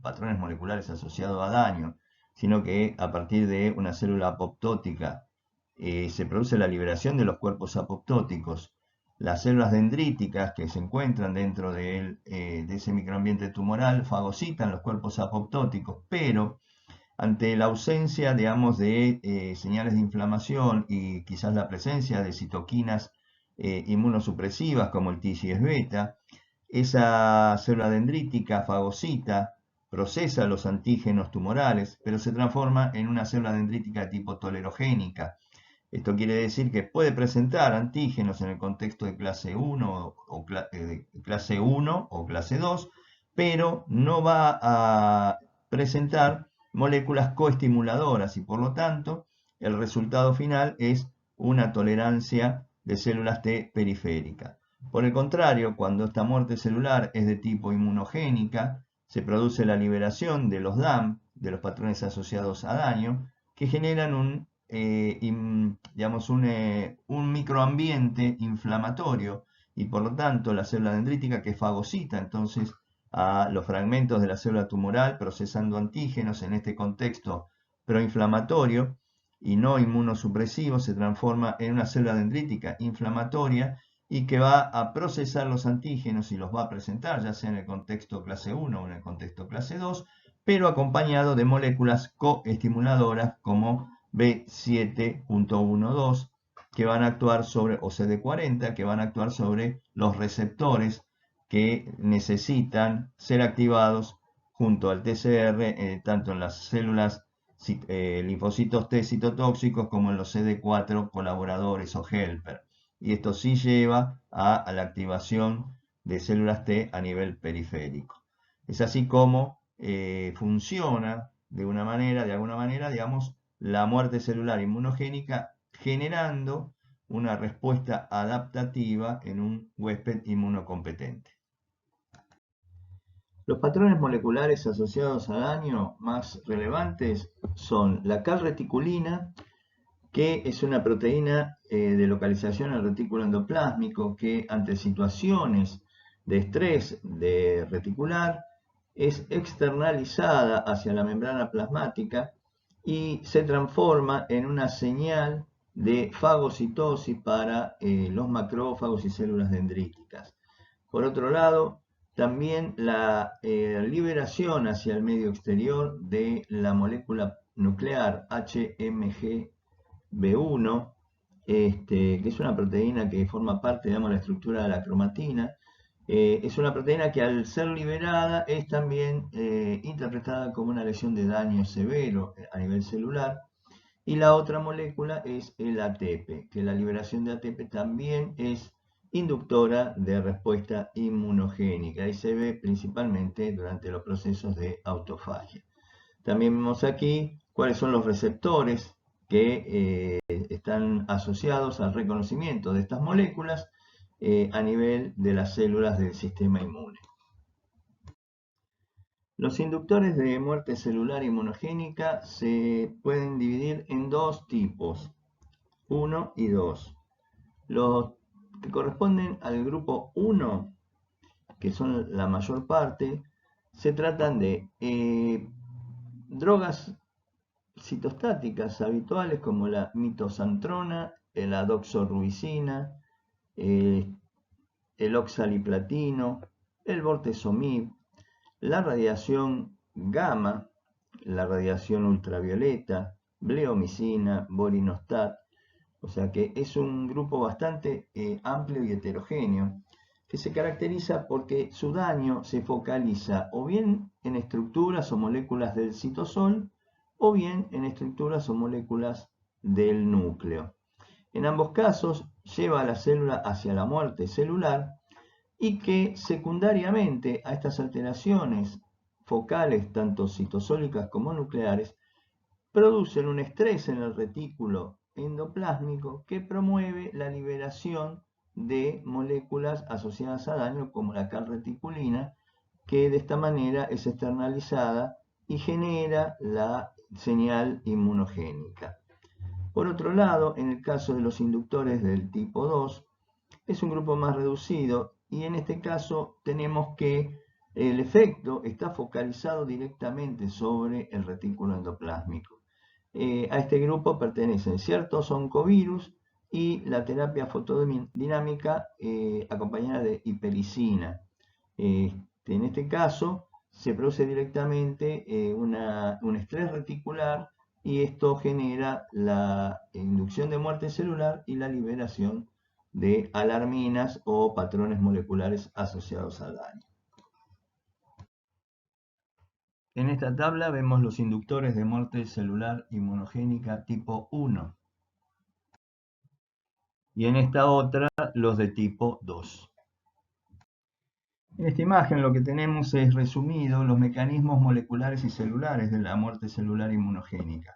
[SPEAKER 1] patrones moleculares asociados a daño, sino que a partir de una célula apoptótica se produce la liberación de los cuerpos apoptóticos. Las células dendríticas que se encuentran dentro de ese microambiente tumoral fagocitan los cuerpos apoptóticos, pero ante la ausencia, digamos, de señales de inflamación y quizás la presencia de citoquinas inmunosupresivas como el TGF-beta, esa célula dendrítica fagocita procesa los antígenos tumorales, pero se transforma en una célula dendrítica de tipo tolerogénica. Esto quiere decir que puede presentar antígenos en el contexto de clase 1 clase 1 o clase 2, pero no va a presentar moléculas coestimuladoras y por lo tanto el resultado final es una tolerancia de células T periférica. Por el contrario, cuando esta muerte celular es de tipo inmunogénica, se produce la liberación de los DAM, de los patrones asociados a daño, que generan un microambiente inflamatorio y por lo tanto la célula dendrítica que fagocita entonces a los fragmentos de la célula tumoral procesando antígenos en este contexto proinflamatorio y no inmunosupresivo se transforma en una célula dendrítica inflamatoria y que va a procesar los antígenos y los va a presentar ya sea en el contexto clase 1 o en el contexto clase 2, pero acompañado de moléculas coestimuladoras como B7.12 que van a actuar sobre, o CD40, que van a actuar sobre los receptores que necesitan ser activados junto al TCR, tanto en las células linfocitos T citotóxicos como en los CD4 colaboradores o helper. Y esto sí lleva a la activación de células T a nivel periférico. Es así como funciona de alguna manera, digamos, la muerte celular inmunogénica generando una respuesta adaptativa en un huésped inmunocompetente. Los patrones moleculares asociados a daño más relevantes son la calreticulina, que es una proteína de localización al retículo endoplásmico que ante situaciones de estrés reticular es externalizada hacia la membrana plasmática y se transforma en una señal de fagocitosis para los macrófagos y células dendríticas. Por otro lado, también la liberación hacia el medio exterior de la molécula nuclear HMGB1, que es una proteína que forma parte, digamos, de la estructura de la cromatina. Es una proteína que al ser liberada es también interpretada como una lesión de daño severo a nivel celular. Y la otra molécula es el ATP, que la liberación de ATP también es inductora de respuesta inmunogénica y se ve principalmente durante los procesos de autofagia. También vemos aquí cuáles son los receptores que están asociados al reconocimiento de estas moléculas a nivel de las células del sistema inmune. Los inductores de muerte celular inmunogénica se pueden dividir en dos tipos, 1 y 2. Los que corresponden al grupo 1, que son la mayor parte, se tratan de drogas citostáticas habituales como la mitosantrona, la doxorubicina, el oxaliplatino, el bortezomib, la radiación gamma, la radiación ultravioleta, bleomicina, borinostat. O sea que es un grupo bastante amplio y heterogéneo que se caracteriza porque su daño se focaliza o bien en estructuras o moléculas del citosol o bien en estructuras o moléculas del núcleo. En ambos casos lleva a la célula hacia la muerte celular y que secundariamente a estas alteraciones focales, tanto citosólicas como nucleares, producen un estrés en el retículo endoplásmico que promueve la liberación de moléculas asociadas a daño como la calreticulina, que de esta manera es externalizada y genera la señal inmunogénica. Por otro lado, en el caso de los inductores del tipo 2, es un grupo más reducido y en este caso tenemos que el efecto está focalizado directamente sobre el retículo endoplásmico. A este grupo pertenecen ciertos oncovirus y la terapia fotodinámica acompañada de hipericina. En este caso se produce directamente un estrés reticular y esto genera la inducción de muerte celular y la liberación de alarminas o patrones moleculares asociados al daño. En esta tabla vemos los inductores de muerte celular inmunogénica tipo 1 y en esta otra los de tipo 2. En esta imagen lo que tenemos es resumido los mecanismos moleculares y celulares de la muerte celular inmunogénica.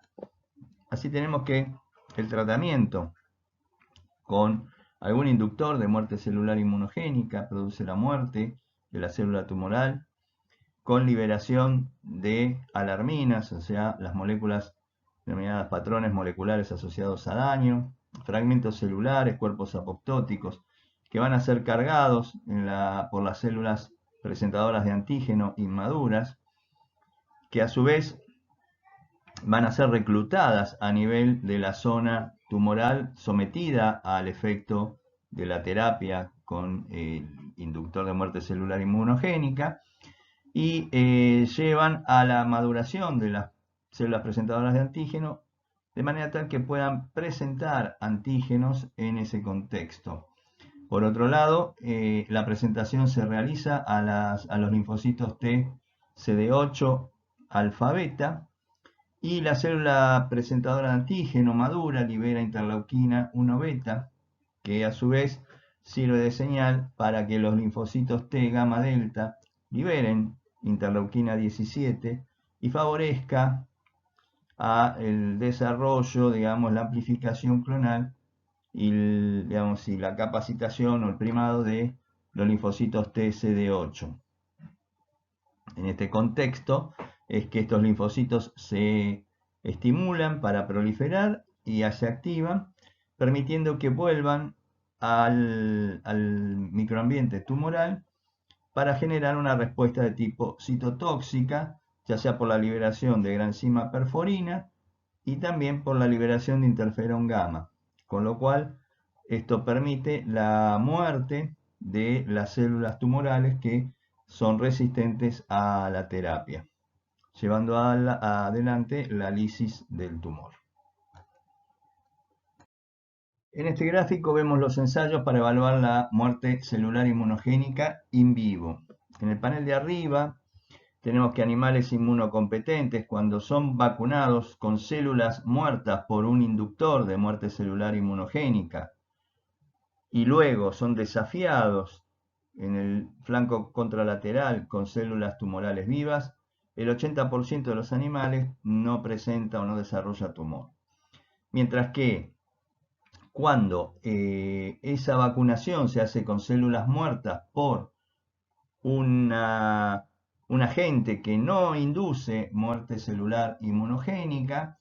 [SPEAKER 1] Así tenemos que el tratamiento con algún inductor de muerte celular inmunogénica produce la muerte de la célula tumoral con liberación de alarminas, o sea, las moléculas denominadas patrones moleculares asociados a daño, fragmentos celulares, cuerpos apoptóticos, que van a ser cargados por las células presentadoras de antígeno inmaduras, que a su vez van a ser reclutadas a nivel de la zona tumoral sometida al efecto de la terapia con el inductor de muerte celular inmunogénica y llevan a la maduración de las células presentadoras de antígeno de manera tal que puedan presentar antígenos en ese contexto. Por otro lado, la presentación se realiza a los linfocitos T CD8 alfa beta y la célula presentadora de antígeno madura libera interleuquina 1 beta, que a su vez sirve de señal para que los linfocitos T gamma delta liberen interleuquina 17 y favorezca el desarrollo, digamos, la amplificación clonal y, digamos, y la capacitación o el primado de los linfocitos TCD8. En este contexto es que estos linfocitos se estimulan para proliferar y se activan, permitiendo que vuelvan al microambiente tumoral para generar una respuesta de tipo citotóxica, ya sea por la liberación de gran enzima perforina y también por la liberación de interferón gamma, con lo cual esto permite la muerte de las células tumorales que son resistentes a la terapia. llevando adelante la lisis del tumor. En este gráfico vemos los ensayos para evaluar la muerte celular inmunogénica in vivo. En el panel de arriba tenemos que animales inmunocompetentes, cuando son vacunados con células muertas por un inductor de muerte celular inmunogénica y luego son desafiados en el flanco contralateral con células tumorales vivas, el 80% de los animales no presenta o no desarrolla tumor. Mientras que cuando esa vacunación se hace con células muertas por un agente que no induce muerte celular inmunogénica,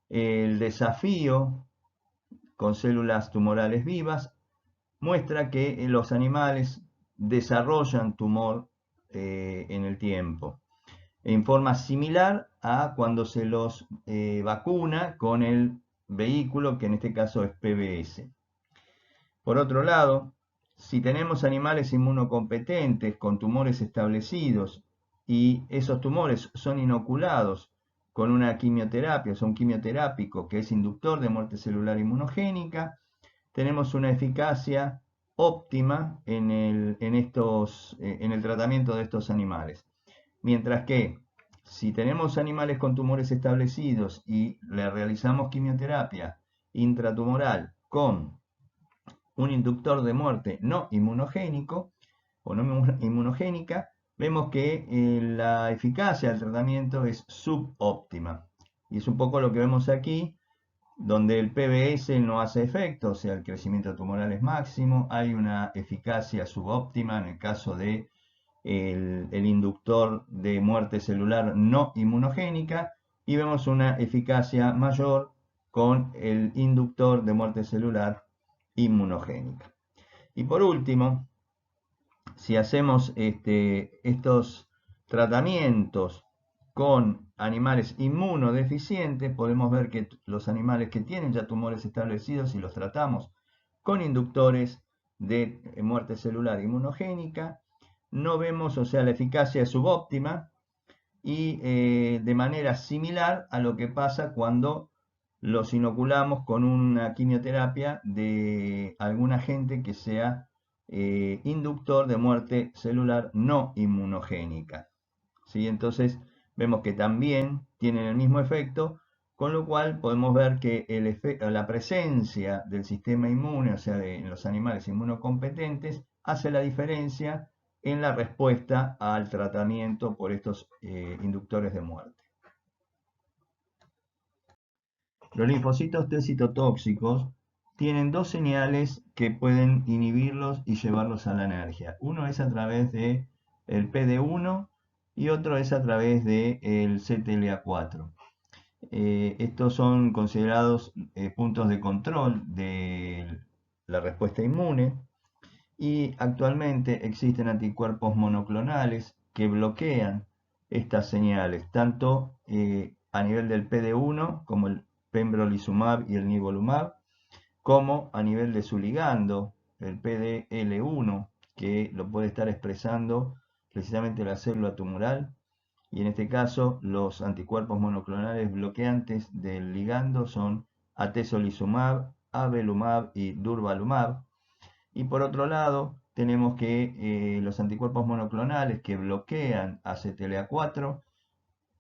[SPEAKER 1] el desafío con células tumorales vivas muestra que los animales desarrollan tumor en el tiempo, en forma similar a cuando se los vacuna con el vehículo, que en este caso es PBS. Por otro lado, si tenemos animales inmunocompetentes con tumores establecidos y esos tumores son inoculados con una quimioterapia, o sea, un quimioterápico que es inductor de muerte celular inmunogénica, tenemos una eficacia óptima en el tratamiento de estos animales. Mientras que si tenemos animales con tumores establecidos y le realizamos quimioterapia intratumoral con un inductor de muerte no inmunogénico o no inmunogénica, vemos que la eficacia del tratamiento es subóptima. Y es un poco lo que vemos aquí, donde el PBS no hace efecto, o sea, el crecimiento tumoral es máximo, hay una eficacia subóptima en el caso de el inductor de muerte celular no inmunogénica, y vemos una eficacia mayor con el inductor de muerte celular inmunogénica. Y por último, si hacemos estos tratamientos con animales inmunodeficientes, podemos ver que los animales que tienen ya tumores establecidos y los tratamos con inductores de muerte celular inmunogénica, no vemos, o sea, la eficacia es subóptima y de manera similar a lo que pasa cuando los inoculamos con una quimioterapia de algún agente que sea inductor de muerte celular no inmunogénica. ¿Sí? Entonces vemos que también tienen el mismo efecto, con lo cual podemos ver que la presencia del sistema inmune, o sea, en los animales inmunocompetentes, hace la diferencia en la respuesta al tratamiento por estos inductores de muerte. Los linfocitos T citotóxicos tienen dos señales que pueden inhibirlos y llevarlos a la alergia. Uno es a través del PD1 y otro es a través del CTLA4. Estos son considerados puntos de control de la respuesta inmune y actualmente existen anticuerpos monoclonales que bloquean estas señales, tanto a nivel del PD1 como el pembrolizumab y el nivolumab, como a nivel de su ligando, el PDL1, que lo puede estar expresando precisamente la célula tumoral, y en este caso los anticuerpos monoclonales bloqueantes del ligando son atezolizumab, avelumab y durvalumab. Y por otro lado, tenemos que los anticuerpos monoclonales que bloquean a CTLA4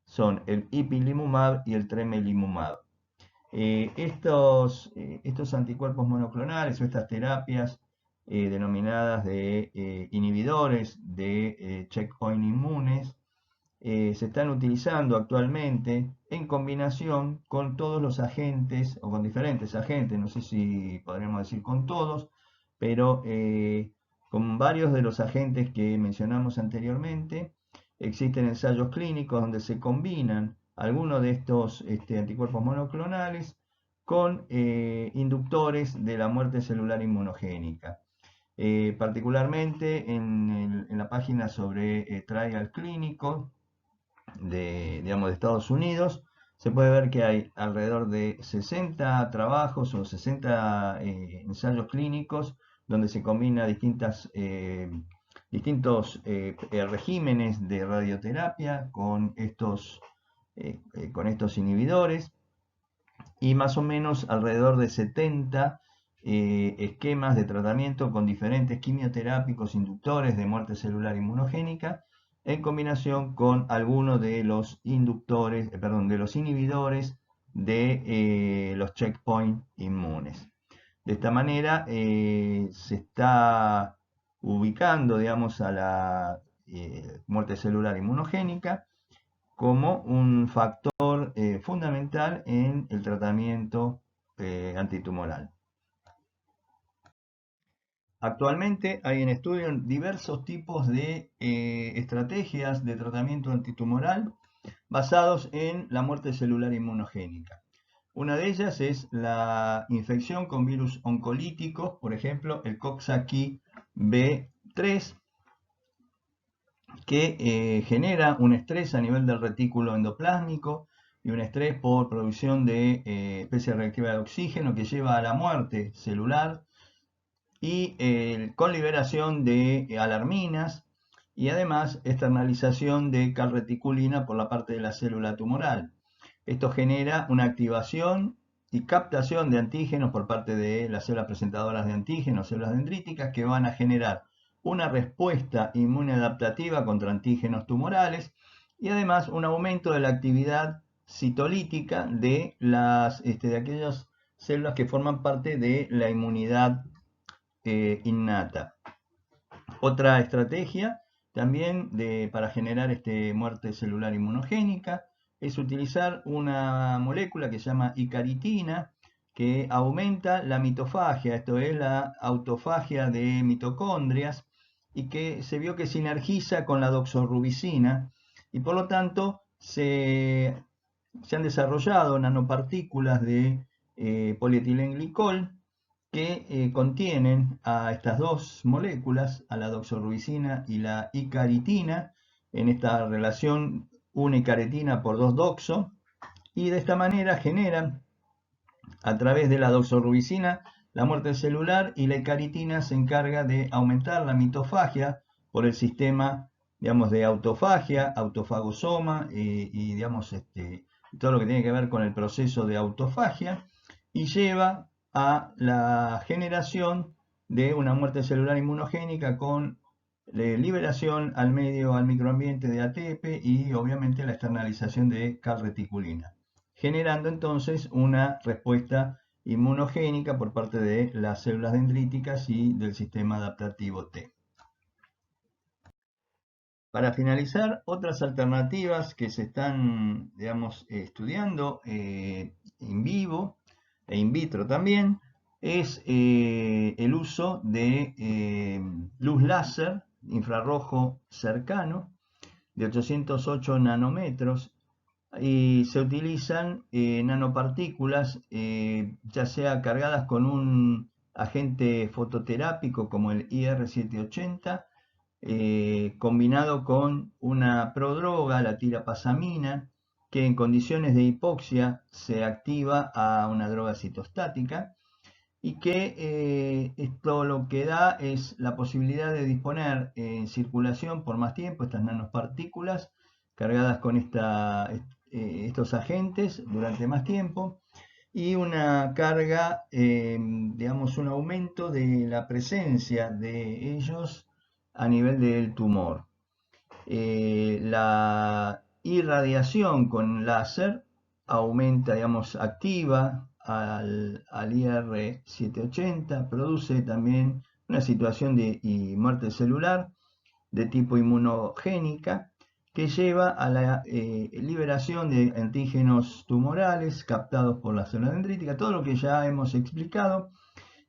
[SPEAKER 1] son el ipilimumab y el tremelimumab. Estos anticuerpos monoclonales o estas terapias denominadas de inhibidores de checkpoint inmunes se están utilizando actualmente en combinación con todos los agentes o con diferentes agentes, no sé si podríamos decir con todos, pero con varios de los agentes que mencionamos anteriormente. Existen ensayos clínicos donde se combinan algunos de estos anticuerpos monoclonales con inductores de la muerte celular inmunogénica. Particularmente en la página sobre trial clínico de Estados Unidos, se puede ver que hay alrededor de 60 trabajos o 60 ensayos clínicos donde se combina distintos regímenes de radioterapia con estos con estos inhibidores, y más o menos alrededor de 70 esquemas de tratamiento con diferentes quimioterápicos inductores de muerte celular inmunogénica, en combinación con algunos de los inductores, de los inhibidores de los checkpoint inmunes. De esta manera se está ubicando, digamos, a la muerte celular inmunogénica como un factor fundamental en el tratamiento antitumoral. Actualmente hay en estudio diversos tipos de estrategias de tratamiento antitumoral basados en la muerte celular inmunogénica. Una de ellas es la infección con virus oncolíticos, por ejemplo, el Coxsackie B3, que genera un estrés a nivel del retículo endoplásmico y un estrés por producción de especie reactiva de oxígeno que lleva a la muerte celular y con liberación de alarminas y además externalización de calreticulina por la parte de la célula tumoral. Esto genera una activación y captación de antígenos por parte de las células presentadoras de antígenos, células dendríticas, que van a generar una respuesta inmune adaptativa contra antígenos tumorales y además un aumento de la actividad citolítica de aquellas células que forman parte de la inmunidad innata. Otra estrategia también para generar muerte celular inmunogénica es utilizar una molécula que se llama icaritina, que aumenta la mitofagia, esto es la autofagia de mitocondrias, y que se vio que sinergiza con la doxorubicina, y por lo tanto se han desarrollado nanopartículas de polietilenglicol que contienen a estas dos moléculas, a la doxorubicina y la icaritina, en esta relación 1 icaritina por 2 doxo, y de esta manera generan a través de la doxorubicina la muerte celular, y la icaritina se encarga de aumentar la mitofagia por el sistema, digamos, de autofagia, autofagosoma y digamos, todo lo que tiene que ver con el proceso de autofagia, y lleva a la generación de una muerte celular inmunogénica con liberación al medio, al microambiente de ATP y obviamente la externalización de calreticulina, generando entonces una respuesta inmunogénica por parte de las células dendríticas y del sistema adaptativo T. Para finalizar, otras alternativas que se están, digamos, estudiando in vivo e in vitro también es el uso de luz láser infrarrojo cercano de 808 nanómetros, y se utilizan nanopartículas ya sea cargadas con un agente fototerápico como el IR780, combinado con una prodroga, la tirapasamina, que en condiciones de hipoxia se activa a una droga citostática, y que esto lo que da es la posibilidad de disponer en circulación por más tiempo estas nanopartículas cargadas con estos agentes durante más tiempo, y una carga, digamos, un aumento de la presencia de ellos a nivel del tumor. La irradiación con láser aumenta, digamos, activa al IR780, produce también una situación de muerte celular de tipo inmunogénica, que lleva a la liberación de antígenos tumorales captados por la célula dendrítica, todo lo que ya hemos explicado,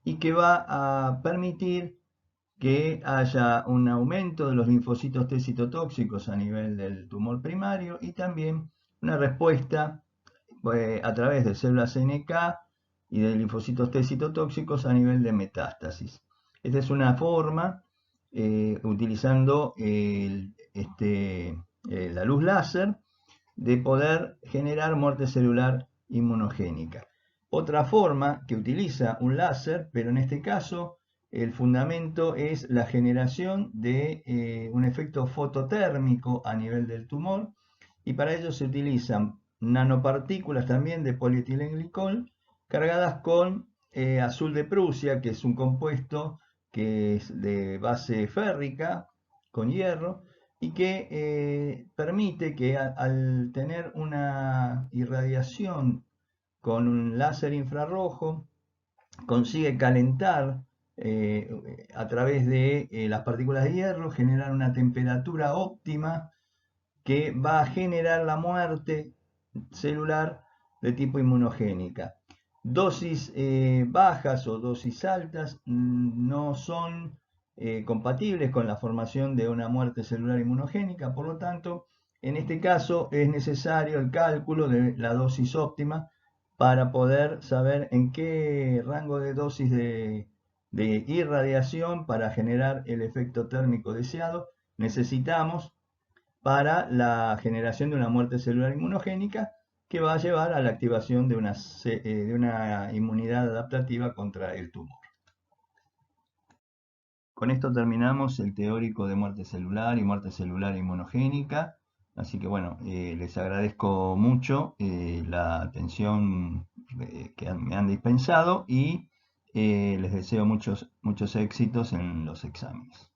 [SPEAKER 1] y que va a permitir que haya un aumento de los linfocitos T citotóxicos a nivel del tumor primario, y también una respuesta a través de células NK y de linfocitos T citotóxicos a nivel de metástasis. Esta es una forma, utilizando la luz láser, de poder generar muerte celular inmunogénica. Otra forma que utiliza un láser, pero en este caso el fundamento es la generación de un efecto fototérmico a nivel del tumor, y para ello se utilizan nanopartículas también de polietilenglicol cargadas con azul de Prusia, que es un compuesto que es de base férrica con hierro y que permite que al tener una irradiación con un láser infrarrojo consigue calentar a través de las partículas de hierro, generar una temperatura óptima que va a generar la muerte celular de tipo inmunogénica. Dosis bajas o dosis altas no son compatibles con la formación de una muerte celular inmunogénica, por lo tanto, en este caso es necesario el cálculo de la dosis óptima para poder saber en qué rango de dosis de irradiación para generar el efecto térmico deseado necesitamos para la generación de una muerte celular inmunogénica que va a llevar a la activación de una inmunidad adaptativa contra el tumor. Con esto terminamos el teórico de muerte celular y muerte celular inmunogénica. Así que bueno, les agradezco mucho la atención que me han dispensado y les deseo muchos éxitos en los exámenes.